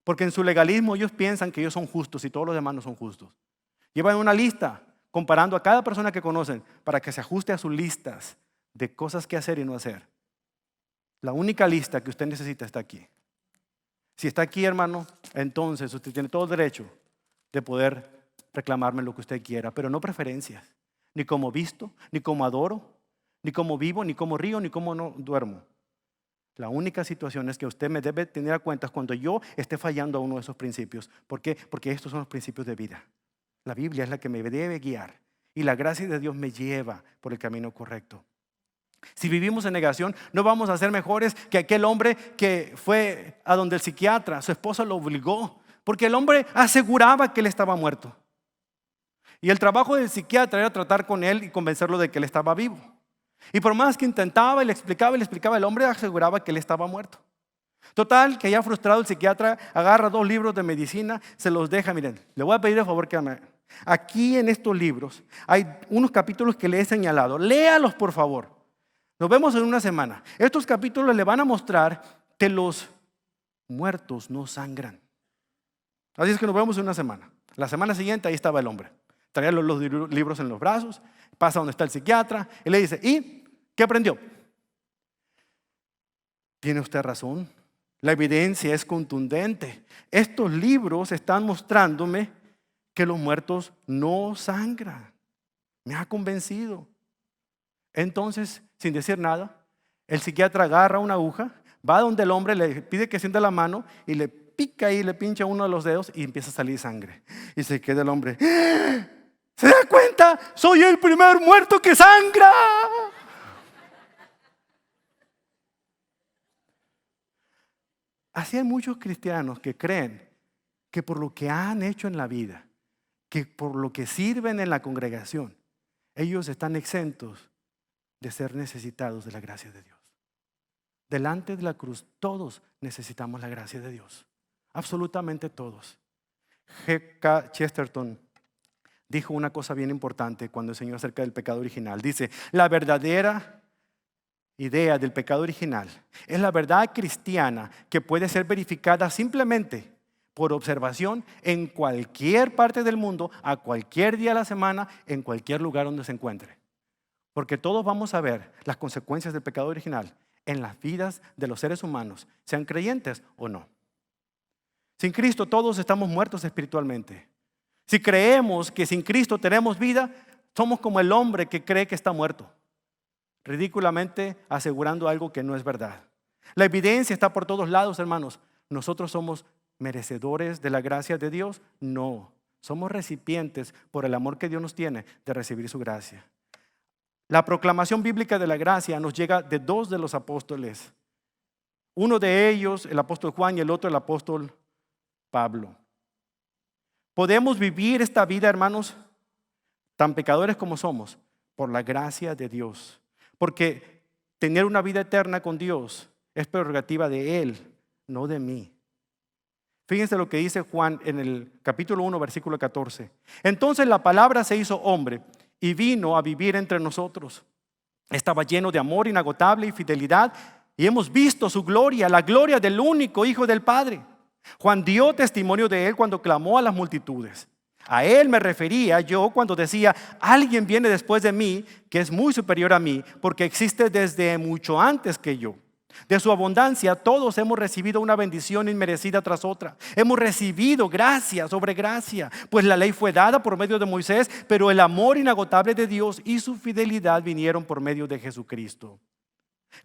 Porque en su legalismo ellos piensan que ellos son justos y todos los demás no son justos. Llevan una lista comparando a cada persona que conocen para que se ajuste a sus listas de cosas que hacer y no hacer. La única lista que usted necesita está aquí. Si está aquí, hermano, entonces usted tiene todo el derecho de poder reclamarme lo que usted quiera, pero no preferencias, ni como visto, ni como adoro, ni como vivo, ni como río, ni como no duermo. La única situación es que usted me debe tener a cuenta cuando yo esté fallando a uno de esos principios. ¿Por qué? Porque estos son los principios de vida. La Biblia es la que me debe guiar y la gracia de Dios me lleva por el camino correcto. Si vivimos en negación, no vamos a ser mejores que aquel hombre que fue a donde el psiquiatra, su esposa lo obligó, porque el hombre aseguraba que él estaba muerto. Y el trabajo del psiquiatra era tratar con él y convencerlo de que él estaba vivo. Y por más que intentaba y le explicaba, el hombre aseguraba que él estaba muerto. Total, que ya frustrado el psiquiatra agarra 2 libros de medicina, se los deja. Miren, le voy a pedir el favor que aquí en estos libros hay unos capítulos que le he señalado. Léalos, por favor. Nos vemos en una semana. Estos capítulos le van a mostrar que los muertos no sangran. Así es que nos vemos en una semana. La semana siguiente ahí estaba el hombre. Traía los libros en los brazos, pasa donde está el psiquiatra y le dice, ¿y qué aprendió? Tiene usted razón. La evidencia es contundente. Estos libros están mostrándome que los muertos no sangran. Me ha convencido. Entonces, sin decir nada, el psiquiatra agarra una aguja, va donde el hombre, le pide que sienta la mano y le pica y le pincha uno de los dedos y empieza a salir sangre. Y se queda el hombre. ¿Se da cuenta? Soy el primer muerto que sangra. Así hay muchos cristianos que creen que por lo que han hecho en la vida, que por lo que sirven en la congregación, ellos están exentos de ser necesitados de la gracia de Dios. Delante de la cruz, todos necesitamos la gracia de Dios. Absolutamente todos. G.K. Chesterton dijo una cosa bien importante cuando enseñó acerca del pecado original. Dice, la verdadera idea del pecado original es la verdad cristiana que puede ser verificada simplemente por observación en cualquier parte del mundo, a cualquier día de la semana, en cualquier lugar donde se encuentre. Porque todos vamos a ver las consecuencias del pecado original en las vidas de los seres humanos, sean creyentes o no. Sin Cristo todos estamos muertos espiritualmente. Si creemos que sin Cristo tenemos vida, somos como el hombre que cree que está muerto, ridículamente asegurando algo que no es verdad. La evidencia está por todos lados, hermanos. ¿Nosotros somos merecedores de la gracia de Dios? No, somos recipientes por el amor que Dios nos tiene de recibir su gracia. La proclamación bíblica de la gracia nos llega de dos de los apóstoles. Uno de ellos, el apóstol Juan, y el otro, el apóstol Pablo. Podemos vivir esta vida, hermanos, tan pecadores como somos, por la gracia de Dios. Porque tener una vida eterna con Dios es prerrogativa de Él, no de mí. Fíjense lo que dice Juan en el capítulo 1, versículo 14. Entonces la palabra se hizo hombre y vino a vivir entre nosotros. Estaba lleno de amor inagotable y fidelidad, y hemos visto su gloria, la gloria del único Hijo del Padre. Juan dio testimonio de él cuando clamó a las multitudes. A él me refería yo cuando decía, alguien viene después de mí que es muy superior a mí, porque existe desde mucho antes que yo. De su abundancia todos hemos recibido una bendición inmerecida tras otra. Hemos recibido gracia sobre gracia, pues la ley fue dada por medio de Moisés, pero el amor inagotable de Dios y su fidelidad vinieron por medio de Jesucristo.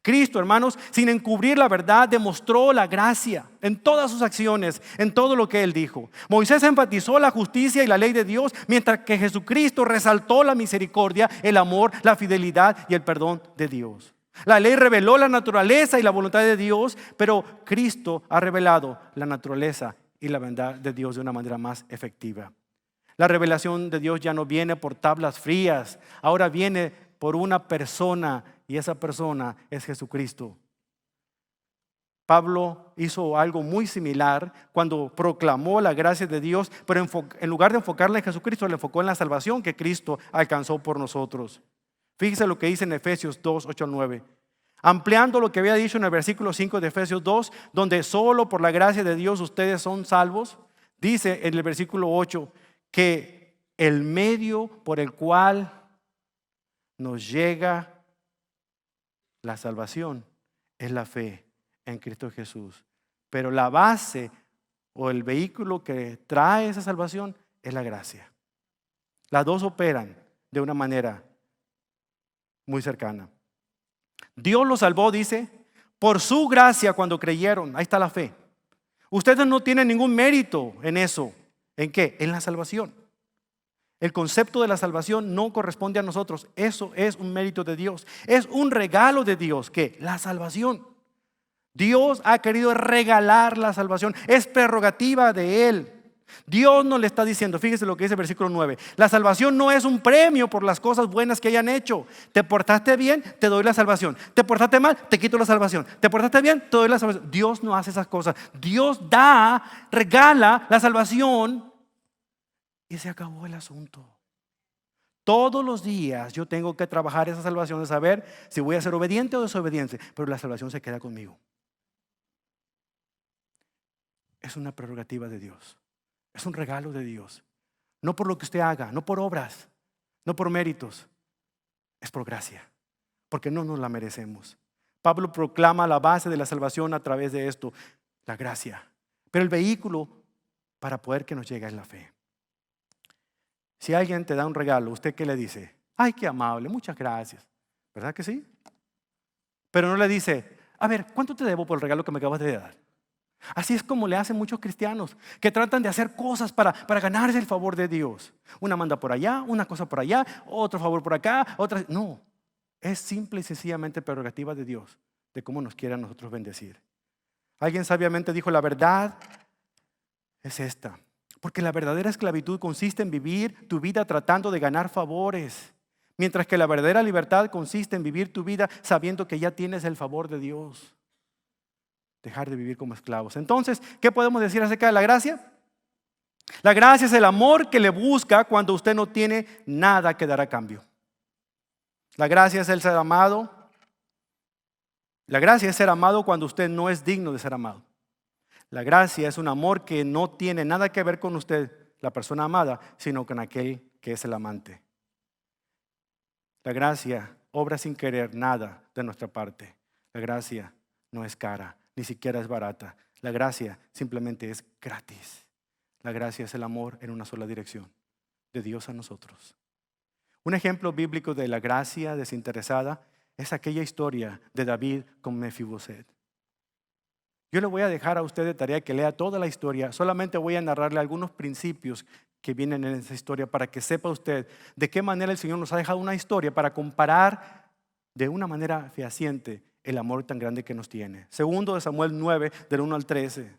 Cristo, hermanos, sin encubrir la verdad, demostró la gracia en todas sus acciones, en todo lo que Él dijo. Moisés enfatizó la justicia y la ley de Dios, mientras que Jesucristo resaltó la misericordia, el amor, la fidelidad y el perdón de Dios. La ley reveló la naturaleza y la voluntad de Dios, pero Cristo ha revelado la naturaleza y la verdad de Dios de una manera más efectiva. La revelación de Dios ya no viene por tablas frías, ahora viene por una persona, y esa persona es Jesucristo. Pablo hizo algo muy similar cuando proclamó la gracia de Dios, pero en lugar de enfocarla en Jesucristo, le enfocó en la salvación que Cristo alcanzó por nosotros. Fíjese lo que dice en Efesios 2, 8 al 9. Ampliando lo que había dicho en el versículo 5 de Efesios 2, donde solo por la gracia de Dios ustedes son salvos, dice en el versículo 8 que el medio por el cual nos llega la salvación es la fe en Cristo Jesús. Pero la base o el vehículo que trae esa salvación es la gracia. Las dos operan de una manera muy cercana. Dios los salvó, dice, por su gracia cuando creyeron. Ahí está la fe. Ustedes no tienen ningún mérito en eso. ¿En qué? En la salvación. El concepto de la salvación no corresponde a nosotros. Eso es un mérito de Dios. Es un regalo de Dios. ¿Qué? La salvación. Dios ha querido regalar la salvación. Es prerrogativa de Él. Dios no le está diciendo, fíjese lo que dice el versículo 9. La salvación no es un premio por las cosas buenas que hayan hecho. Te portaste bien, te doy la salvación. Te portaste mal, te quito la salvación. Te portaste bien, te doy la salvación. Dios no hace esas cosas. Dios da, regala la salvación y se acabó el asunto. Todos los días yo tengo que trabajar esa salvación de saber si voy a ser obediente o desobediente, pero la salvación se queda conmigo. Es una prerrogativa de Dios. Es un regalo de Dios. No por lo que usted haga, no por obras, no por méritos. Es por gracia, porque no nos la merecemos. Pablo proclama la base de la salvación a través de esto, la gracia. Pero el vehículo para poder que nos llegue es la fe. Si alguien te da un regalo, ¿usted qué le dice? Ay, qué amable, muchas gracias. ¿Verdad que sí? Pero no le dice, a ver, ¿cuánto te debo por el regalo que me acabas de dar? Así es como le hacen muchos cristianos, que tratan de hacer cosas para ganarse el favor de Dios. Una manda por allá, una cosa por allá, otro favor por acá, otra. No, es simple y sencillamente prerrogativa de Dios, de cómo nos quiere a nosotros bendecir. Alguien sabiamente dijo, la verdad es esta, porque la verdadera esclavitud consiste en vivir tu vida tratando de ganar favores, mientras que la verdadera libertad consiste en vivir tu vida sabiendo que ya tienes el favor de Dios. Dejar de vivir como esclavos. Entonces, ¿qué podemos decir acerca de la gracia? La gracia es el amor que le busca cuando usted no tiene nada que dar a cambio. La gracia es el ser amado. La gracia es ser amado cuando usted no es digno de ser amado. La gracia es un amor que no tiene nada que ver con usted, la persona amada, sino con aquel que es el amante. La gracia obra sin querer nada de nuestra parte. La gracia no es cara, ni siquiera es barata. La gracia simplemente es gratis. La gracia es el amor en una sola dirección, de Dios a nosotros. Un ejemplo bíblico de la gracia desinteresada es aquella historia de David con Mefiboset. Yo le voy a dejar a usted de tarea que lea toda la historia. Solamente voy a narrarle algunos principios que vienen en esa historia para que sepa usted de qué manera el Señor nos ha dejado una historia para comparar de una manera fehaciente el amor tan grande que nos tiene. Segundo de Samuel 9, del 1 al 13.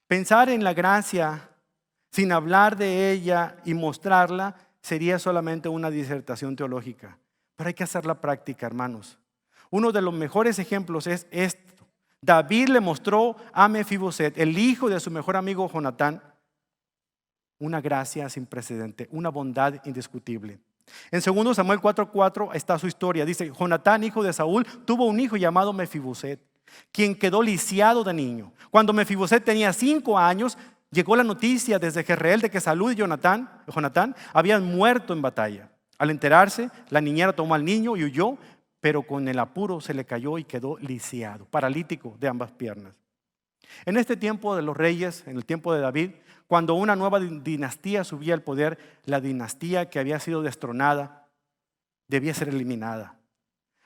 Pensar en la gracia sin hablar de ella y mostrarla sería solamente una disertación teológica. Pero hay que hacerla práctica, hermanos. Uno de los mejores ejemplos es esto. David le mostró a Mefiboset, el hijo de su mejor amigo Jonatán, una gracia sin precedente, una bondad indiscutible. En 2 Samuel 4:4 está su historia. Dice, Jonatán, hijo de Saúl, tuvo un hijo llamado Mefiboset, quien quedó lisiado de niño. Cuando Mefiboset tenía 5 años, llegó la noticia desde Jezreel de que Saúl y Jonatán habían muerto en batalla. Al enterarse, la niñera tomó al niño y huyó, pero con el apuro se le cayó y quedó lisiado, paralítico de ambas piernas. En este tiempo de los reyes, en el tiempo de David, cuando una nueva dinastía subía al poder, la dinastía que había sido destronada debía ser eliminada.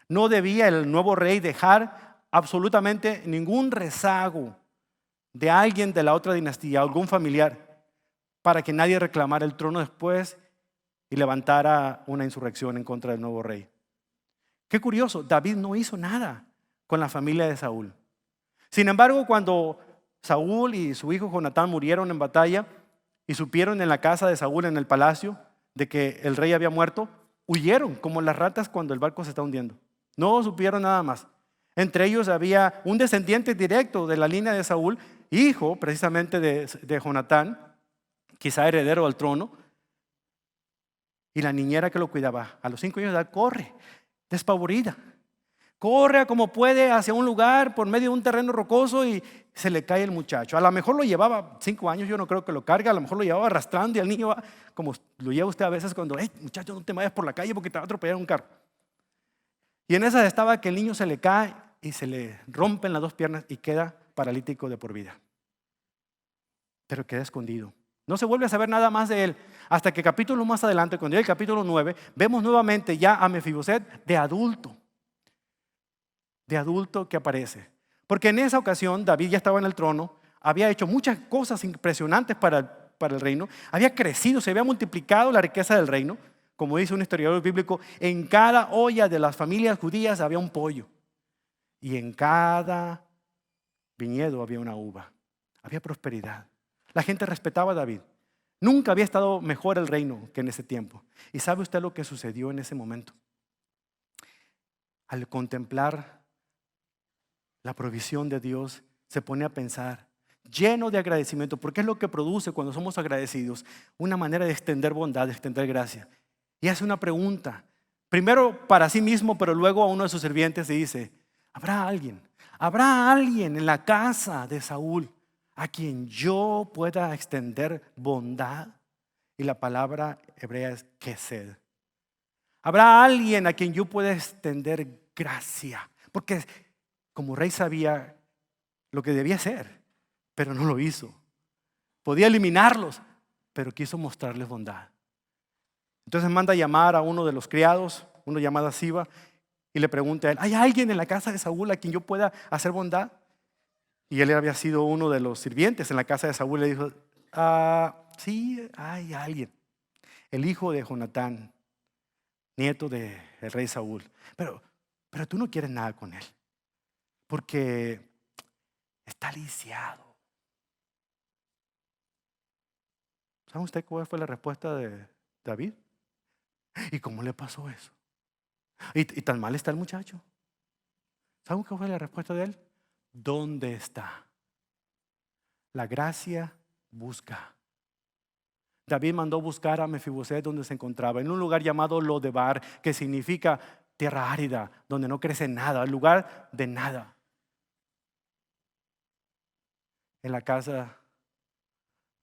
No debía el nuevo rey dejar absolutamente ningún rezago de alguien de la otra dinastía, algún familiar, para que nadie reclamara el trono después y levantara una insurrección en contra del nuevo rey. Qué curioso, David no hizo nada con la familia de Saúl. Sin embargo, cuando Saúl y su hijo Jonatán murieron en batalla y supieron en la casa de Saúl, en el palacio, de que el rey había muerto, huyeron como las ratas cuando el barco se está hundiendo. No supieron nada más. Entre ellos había un descendiente directo de la línea de Saúl, hijo precisamente de Jonatán, quizá heredero al trono, y la niñera que lo cuidaba. A los 5 años de edad corre, despavorida. Corre como puede hacia un lugar por medio de un terreno rocoso y se le cae el muchacho. A lo mejor lo llevaba 5 años, yo no creo que lo cargue, a lo mejor lo llevaba arrastrando y el niño va, como lo lleva usted a veces cuando, muchacho, no te vayas por la calle porque te va a atropellar un carro. Y en esa estaba que el niño se le cae y se le rompen las 2 piernas y queda paralítico de por vida. Pero queda escondido. No se vuelve a saber nada más de él hasta que capítulo más adelante, cuando llega el capítulo 9, vemos nuevamente ya a Mefiboset de adulto que aparece. Porque en esa ocasión David ya estaba en el trono, había hecho muchas cosas impresionantes para el reino, había crecido, se había multiplicado la riqueza del reino. Como dice un historiador bíblico, en cada olla de las familias judías había un pollo y en cada viñedo había una uva. Había prosperidad. La gente respetaba a David. Nunca había estado mejor el reino que en ese tiempo. ¿Y sabe usted lo que sucedió en ese momento? Al contemplar la provisión de Dios, se pone a pensar, lleno de agradecimiento, porque es lo que produce cuando somos agradecidos, una manera de extender bondad, de extender gracia. Y hace una pregunta, primero para sí mismo, pero luego a uno de sus sirvientes y dice, ¿habrá alguien en la casa de Saúl a quien yo pueda extender bondad? Y la palabra hebrea es kesed. ¿Habrá alguien a quien yo pueda extender gracia? Porque como rey sabía lo que debía hacer, pero no lo hizo. Podía eliminarlos, pero quiso mostrarles bondad. Entonces manda a llamar a uno de los criados, uno llamado Siba, y le pregunta a él: ¿hay alguien en la casa de Saúl a quien yo pueda hacer bondad? Y él había sido uno de los sirvientes en la casa de Saúl. Le dijo: sí, hay alguien, el hijo de Jonatán, nieto del rey Saúl. Pero tú no quieres nada con él, porque está lisiado. ¿Sabe usted cuál fue la respuesta de David? ¿Y cómo le pasó eso? ¿Y tan mal está el muchacho? ¿Saben qué fue la respuesta de él? ¿Dónde está? La gracia busca. David mandó buscar a Mefiboset donde se encontraba, en un lugar llamado Lodebar, que significa tierra árida, donde no crece nada, el lugar de nada. En la casa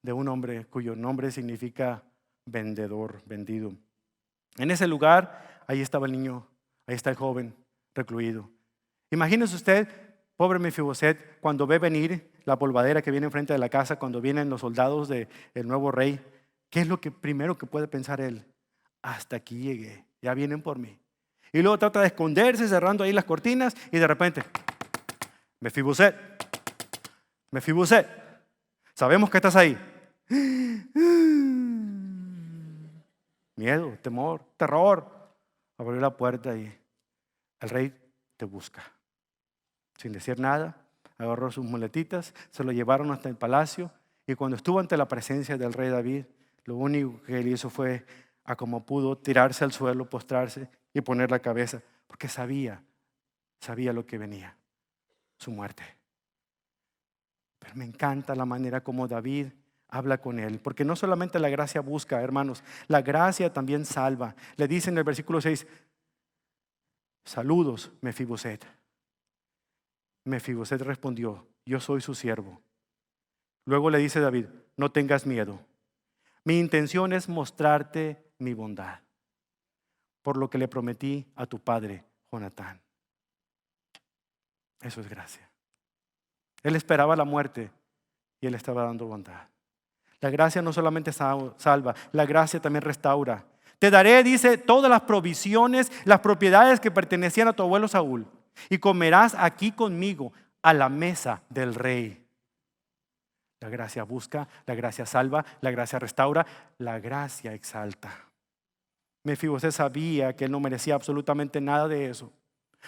de un hombre cuyo nombre significa vendedor, vendido. En ese lugar, ahí estaba el niño, ahí está el joven recluido. Imagínese usted, pobre Mefiboset, cuando ve venir la polvadera que viene enfrente de la casa, cuando vienen los soldados del nuevo rey, ¿qué es lo primero que puede pensar él? Hasta aquí llegué, ya vienen por mí. Y luego trata de esconderse, cerrando ahí las cortinas, y de repente: Mefiboset, Mefiboset, sabemos que estás ahí. Miedo, temor, terror. Abrió la puerta y el rey te busca. Sin decir nada, agarró sus muletitas, se lo llevaron hasta el palacio, y cuando estuvo ante la presencia del rey David, lo único que él hizo fue, a como pudo, tirarse al suelo, postrarse y poner la cabeza, porque sabía lo que venía, su muerte. Pero me encanta la manera como David habla con él, porque no solamente la gracia busca, hermanos, la gracia también salva. Le dice en el versículo 6: saludos, Mefiboset. Mefiboset respondió: yo soy su siervo. Luego le dice David: no tengas miedo. Mi intención es mostrarte mi bondad, por lo que le prometí a tu padre Jonatán. Eso es gracia. Él esperaba la muerte y él estaba dando bondad. La gracia no solamente salva, la gracia también restaura. Te daré, dice, todas las provisiones, las propiedades que pertenecían a tu abuelo Saúl, y comerás aquí conmigo a la mesa del rey. La gracia busca, la gracia salva, la gracia restaura, la gracia exalta. Mefiboset sabía que él no merecía absolutamente nada de eso.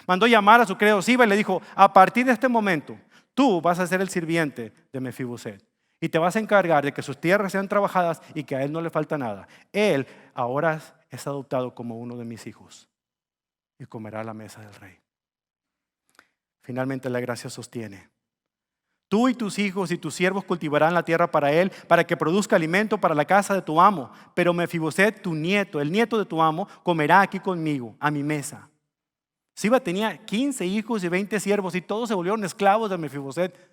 Mandó llamar a su criado Siba y le dijo: a partir de este momento, tú vas a ser el sirviente de Mefiboset y te vas a encargar de que sus tierras sean trabajadas y que a él no le falta nada. Él ahora es adoptado como uno de mis hijos y comerá a la mesa del rey. Finalmente la gracia sostiene. Tú y tus hijos y tus siervos cultivarán la tierra para él, para que produzca alimento para la casa de tu amo. Pero Mefiboset, tu nieto, el nieto de tu amo, comerá aquí conmigo, a mi mesa. Siba tenía 15 hijos y 20 siervos, y todos se volvieron esclavos de Mefiboset,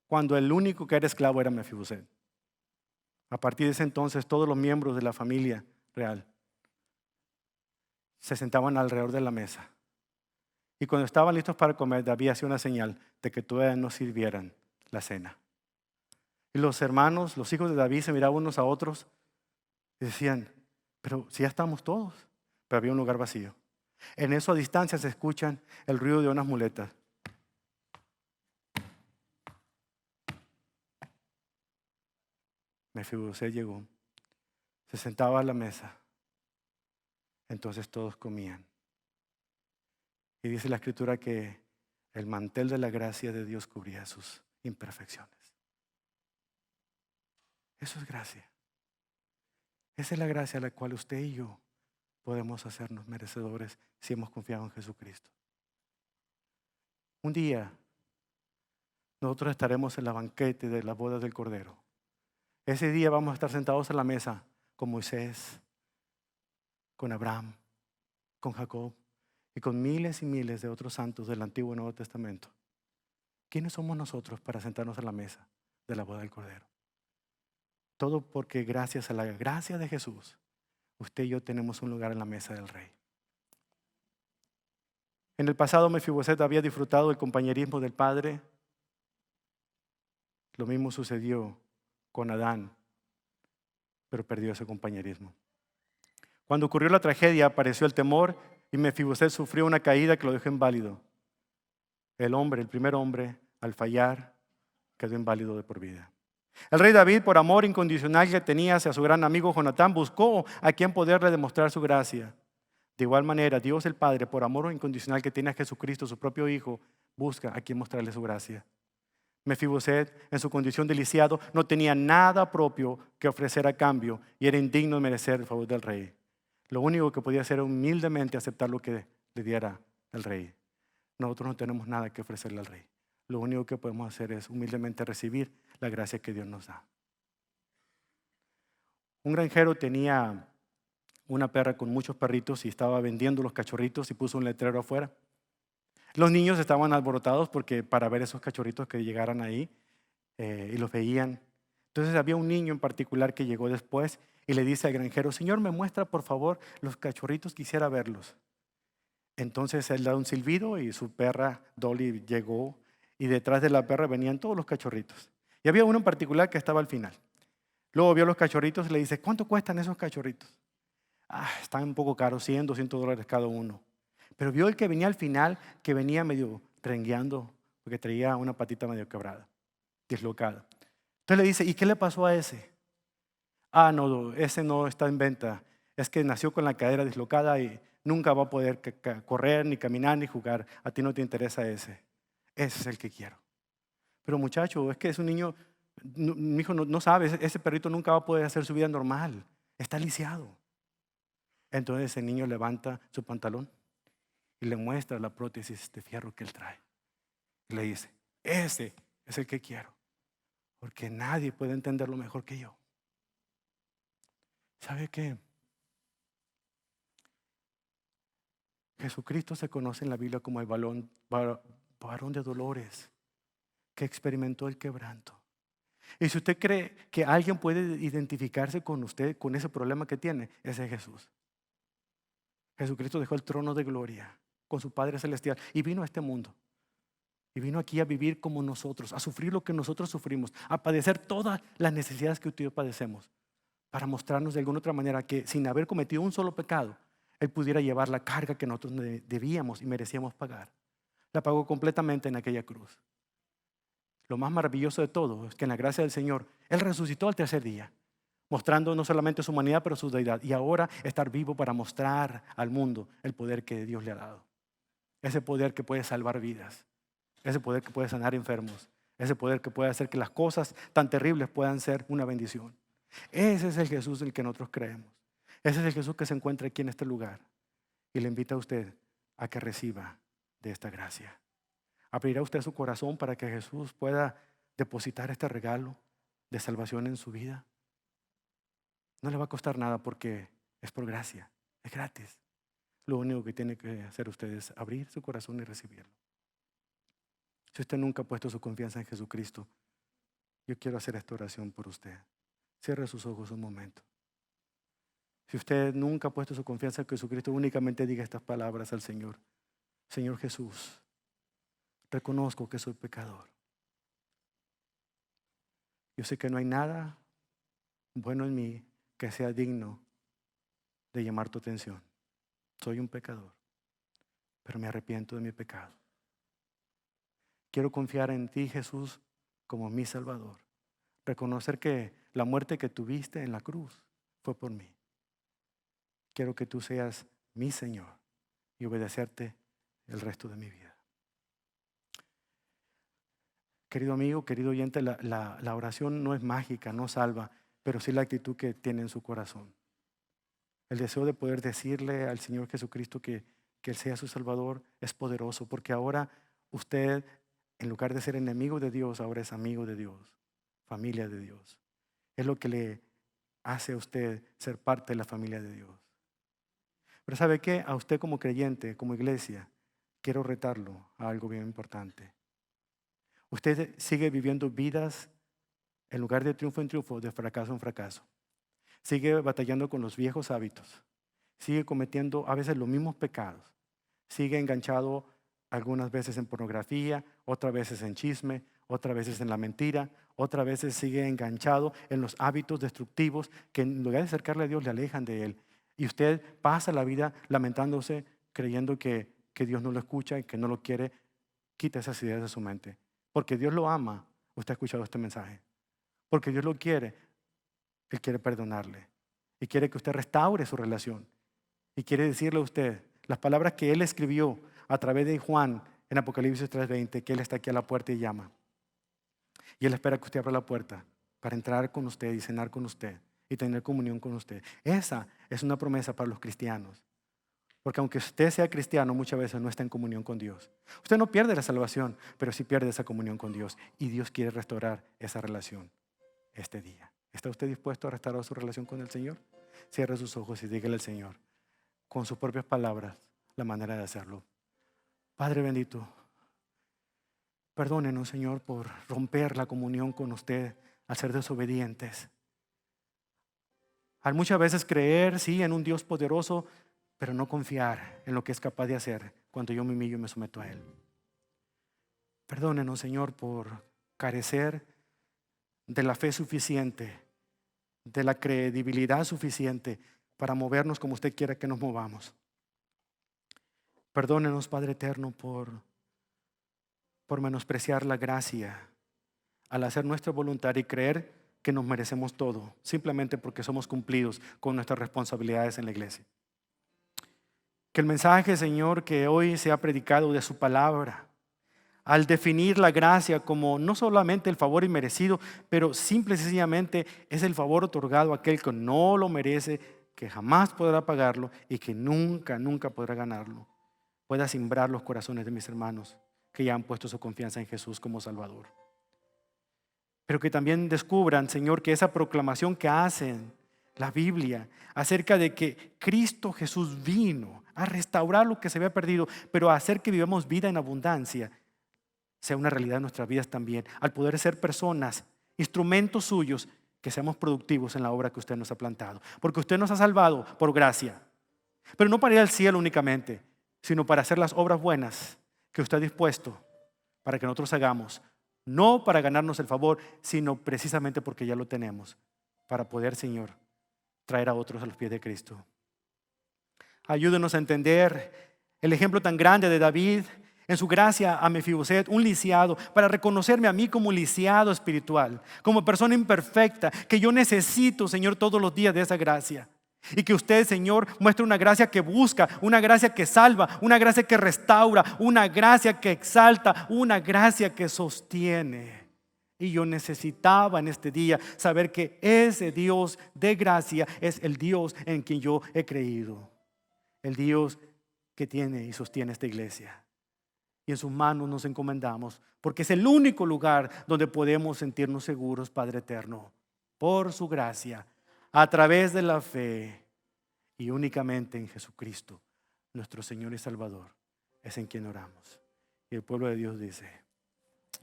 cuando el único que era esclavo era Mefiboset. A partir de ese entonces, todos los miembros de la familia real se sentaban alrededor de la mesa. Y cuando estaban listos para comer, David hacía una señal de que todavía no sirvieran la cena. Y los hermanos, los hijos de David, se miraban unos a otros y decían: pero si ya estamos todos. Pero había un lugar vacío. En eso, a distancia, se escuchan el ruido de unas muletas. Mefiboset llegó, se sentaba a la mesa. Entonces todos comían. Y dice la Escritura que el mantel de la gracia de Dios cubría sus imperfecciones. Eso es gracia. Esa es la gracia a la cual usted y yo podemos hacernos merecedores si hemos confiado en Jesucristo. Un día nosotros estaremos en la banquete de la boda del Cordero. Ese día vamos a estar sentados en la mesa con Moisés, con Abraham, con Jacob y con miles y miles de otros santos del Antiguo y Nuevo Testamento. ¿Quiénes somos nosotros para sentarnos en la mesa de la boda del Cordero? Todo porque gracias a la gracia de Jesús, usted y yo tenemos un lugar en la mesa del Rey. En el pasado Mefiboset había disfrutado del compañerismo del padre. Lo mismo sucedió con Adán, pero perdió ese compañerismo. Cuando ocurrió la tragedia, apareció el temor y Mefiboset sufrió una caída que lo dejó inválido. El primer hombre, al fallar, quedó inválido de por vida. El rey David, por amor incondicional que tenía hacia su gran amigo Jonatán, buscó a quien poderle demostrar su gracia. De igual manera, Dios el Padre, por amor incondicional que tiene a Jesucristo, su propio Hijo, busca a quien mostrarle su gracia. Mefiboset, en su condición de lisiado, no tenía nada propio que ofrecer a cambio y era indigno de merecer el favor del rey. Lo único que podía hacer era humildemente aceptar lo que le diera el rey. Nosotros no tenemos nada que ofrecerle al rey. Lo único que podemos hacer es humildemente recibir la gracia que Dios nos da. Un granjero tenía una perra con muchos perritos y estaba vendiendo los cachorritos y puso un letrero afuera. Los niños estaban alborotados porque para ver esos cachorritos que llegaran ahí y los veían. Entonces había un niño en particular que llegó después y le dice al granjero: Señor, me muestra por favor los cachorritos, quisiera verlos. Entonces él da un silbido y su perra Dolly llegó y detrás de la perra venían todos los cachorritos. Y había uno en particular que estaba al final. Luego vio los cachorritos y le dice: ¿cuánto cuestan esos cachorritos? Están un poco caros, $100, $200 cada uno. Pero vio el que venía al final, que venía medio rengueando, porque traía una patita medio quebrada, dislocada. Entonces le dice: ¿y qué le pasó a ese? No, ese no está en venta. Es que nació con la cadera dislocada y nunca va a poder correr, ni caminar, ni jugar. A ti no te interesa ese. Ese es el que quiero. Pero muchacho, es que es un niño, mi hijo no sabe, ese perrito nunca va a poder hacer su vida normal. Está lisiado. Entonces el niño levanta su pantalón y le muestra la prótesis de fierro que él trae. Y le dice: ese es el que quiero, porque nadie puede entenderlo mejor que yo. ¿Sabe qué? Jesucristo se conoce en la Biblia como el varón de dolores, que experimentó el quebranto. Y si usted cree que alguien puede identificarse con usted, con ese problema que tiene, ese es Jesús. Jesucristo dejó el trono de gloria con su Padre Celestial y vino a este mundo. Y vino aquí a vivir como nosotros, a sufrir lo que nosotros sufrimos, a padecer todas las necesidades que usted y yo padecemos, para mostrarnos de alguna otra manera que sin haber cometido un solo pecado, Él pudiera llevar la carga que nosotros debíamos y merecíamos pagar. La pagó completamente en aquella cruz. Lo más maravilloso de todo es que en la gracia del Señor, Él resucitó al tercer día, mostrando no solamente su humanidad, pero su deidad. Y ahora estar vivo para mostrar al mundo el poder que Dios le ha dado. Ese poder que puede salvar vidas. Ese poder que puede sanar enfermos. Ese poder que puede hacer que las cosas tan terribles puedan ser una bendición. Ese es el Jesús en el que nosotros creemos. Ese es el Jesús que se encuentra aquí en este lugar. Y le invita a usted a que reciba de esta gracia. ¿Abrirá usted su corazón para que Jesús pueda depositar este regalo de salvación en su vida? No le va a costar nada porque es por gracia, es gratis. Lo único que tiene que hacer usted es abrir su corazón y recibirlo. Si usted nunca ha puesto su confianza en Jesucristo, yo quiero hacer esta oración por usted. Cierre sus ojos un momento. Si usted nunca ha puesto su confianza en Jesucristo, únicamente diga estas palabras al Señor. Señor Jesús, reconozco que soy pecador. Yo sé que no hay nada bueno en mí que sea digno de llamar tu atención. Soy un pecador, pero me arrepiento de mi pecado. Quiero confiar en ti, Jesús, como mi Salvador. Reconocer que la muerte que tuviste en la cruz fue por mí. Quiero que tú seas mi Señor y obedecerte el resto de mi vida. Querido amigo, querido oyente, la oración no es mágica, no salva, pero sí la actitud que tiene en su corazón. El deseo de poder decirle al Señor Jesucristo que Él sea su Salvador es poderoso, porque ahora usted, en lugar de ser enemigo de Dios, ahora es amigo de Dios, familia de Dios. Es lo que le hace a usted ser parte de la familia de Dios. Pero ¿sabe qué? A usted como creyente, como iglesia, quiero retarlo a algo bien importante. Usted sigue viviendo vidas en lugar de triunfo en triunfo, de fracaso en fracaso. Sigue batallando con los viejos hábitos. Sigue cometiendo a veces los mismos pecados. Sigue enganchado algunas veces en pornografía, otras veces en chisme, otras veces en la mentira, otras veces sigue enganchado en los hábitos destructivos que en lugar de acercarle a Dios le alejan de Él. Y usted pasa la vida lamentándose, creyendo que Dios no lo escucha y que no lo quiere. Quita esas ideas de su mente. Porque Dios lo ama. Usted ha escuchado este mensaje. Porque Dios lo quiere. Él quiere perdonarle. Y quiere que usted restaure su relación. Y quiere decirle a usted las palabras que Él escribió a través de Juan en Apocalipsis 3:20, que Él está aquí a la puerta y llama. Y Él espera que usted abra la puerta para entrar con usted y cenar con usted y tener comunión con usted. Esa es una promesa para los cristianos. Porque aunque usted sea cristiano, muchas veces no está en comunión con Dios. Usted no pierde la salvación, pero sí pierde esa comunión con Dios. Y Dios quiere restaurar esa relación este día. ¿Está usted dispuesto a restaurar su relación con el Señor? Cierre sus ojos y dígale al Señor, con sus propias palabras, la manera de hacerlo. Padre bendito, perdónenos, Señor, por romper la comunión con usted al ser desobedientes. Al muchas veces creer, sí, en un Dios poderoso, pero no confiar en lo que es capaz de hacer cuando yo me humillo y me someto a Él. Perdónenos, Señor, por carecer de la fe suficiente, de la credibilidad suficiente para movernos como usted quiera que nos movamos. Perdónenos, Padre eterno, por menospreciar la gracia al hacer nuestra voluntad y creer que nos merecemos todo, simplemente porque somos cumplidos con nuestras responsabilidades en la iglesia. Que el mensaje, Señor, que hoy se ha predicado de su palabra, al definir la gracia como no solamente el favor inmerecido, pero simple y sencillamente es el favor otorgado a aquel que no lo merece, que jamás podrá pagarlo y que nunca, nunca podrá ganarlo, pueda simbrar los corazones de mis hermanos que ya han puesto su confianza en Jesús como Salvador. Pero que también descubran, Señor, que esa proclamación que hacen la Biblia acerca de que Cristo Jesús vino a restaurar lo que se había perdido, pero a hacer que vivamos vida en abundancia, sea una realidad en nuestras vidas también, al poder ser personas, instrumentos suyos, que seamos productivos en la obra que usted nos ha plantado. Porque usted nos ha salvado por gracia, pero no para ir al cielo únicamente, sino para hacer las obras buenas que usted ha dispuesto para que nosotros hagamos, no para ganarnos el favor, sino precisamente porque ya lo tenemos, para poder, Señor, traer a otros a los pies de Cristo. Ayúdenos a entender el ejemplo tan grande de David en su gracia a Mefiboset, un lisiado, para reconocerme a mí como lisiado espiritual, como persona imperfecta, que yo necesito, Señor, todos los días de esa gracia. Y que usted, Señor, muestre una gracia que busca, una gracia que salva, una gracia que restaura, una gracia que exalta, una gracia que sostiene. Y yo necesitaba en este día saber que ese Dios de gracia es el Dios en quien yo he creído. El Dios que tiene y sostiene esta iglesia. Y en sus manos nos encomendamos, porque es el único lugar donde podemos sentirnos seguros, Padre eterno, por su gracia, a través de la fe y únicamente en Jesucristo, nuestro Señor y Salvador, es en quien oramos. Y el pueblo de Dios dice,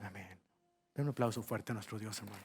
amén. Den un aplauso fuerte a nuestro Dios, hermano.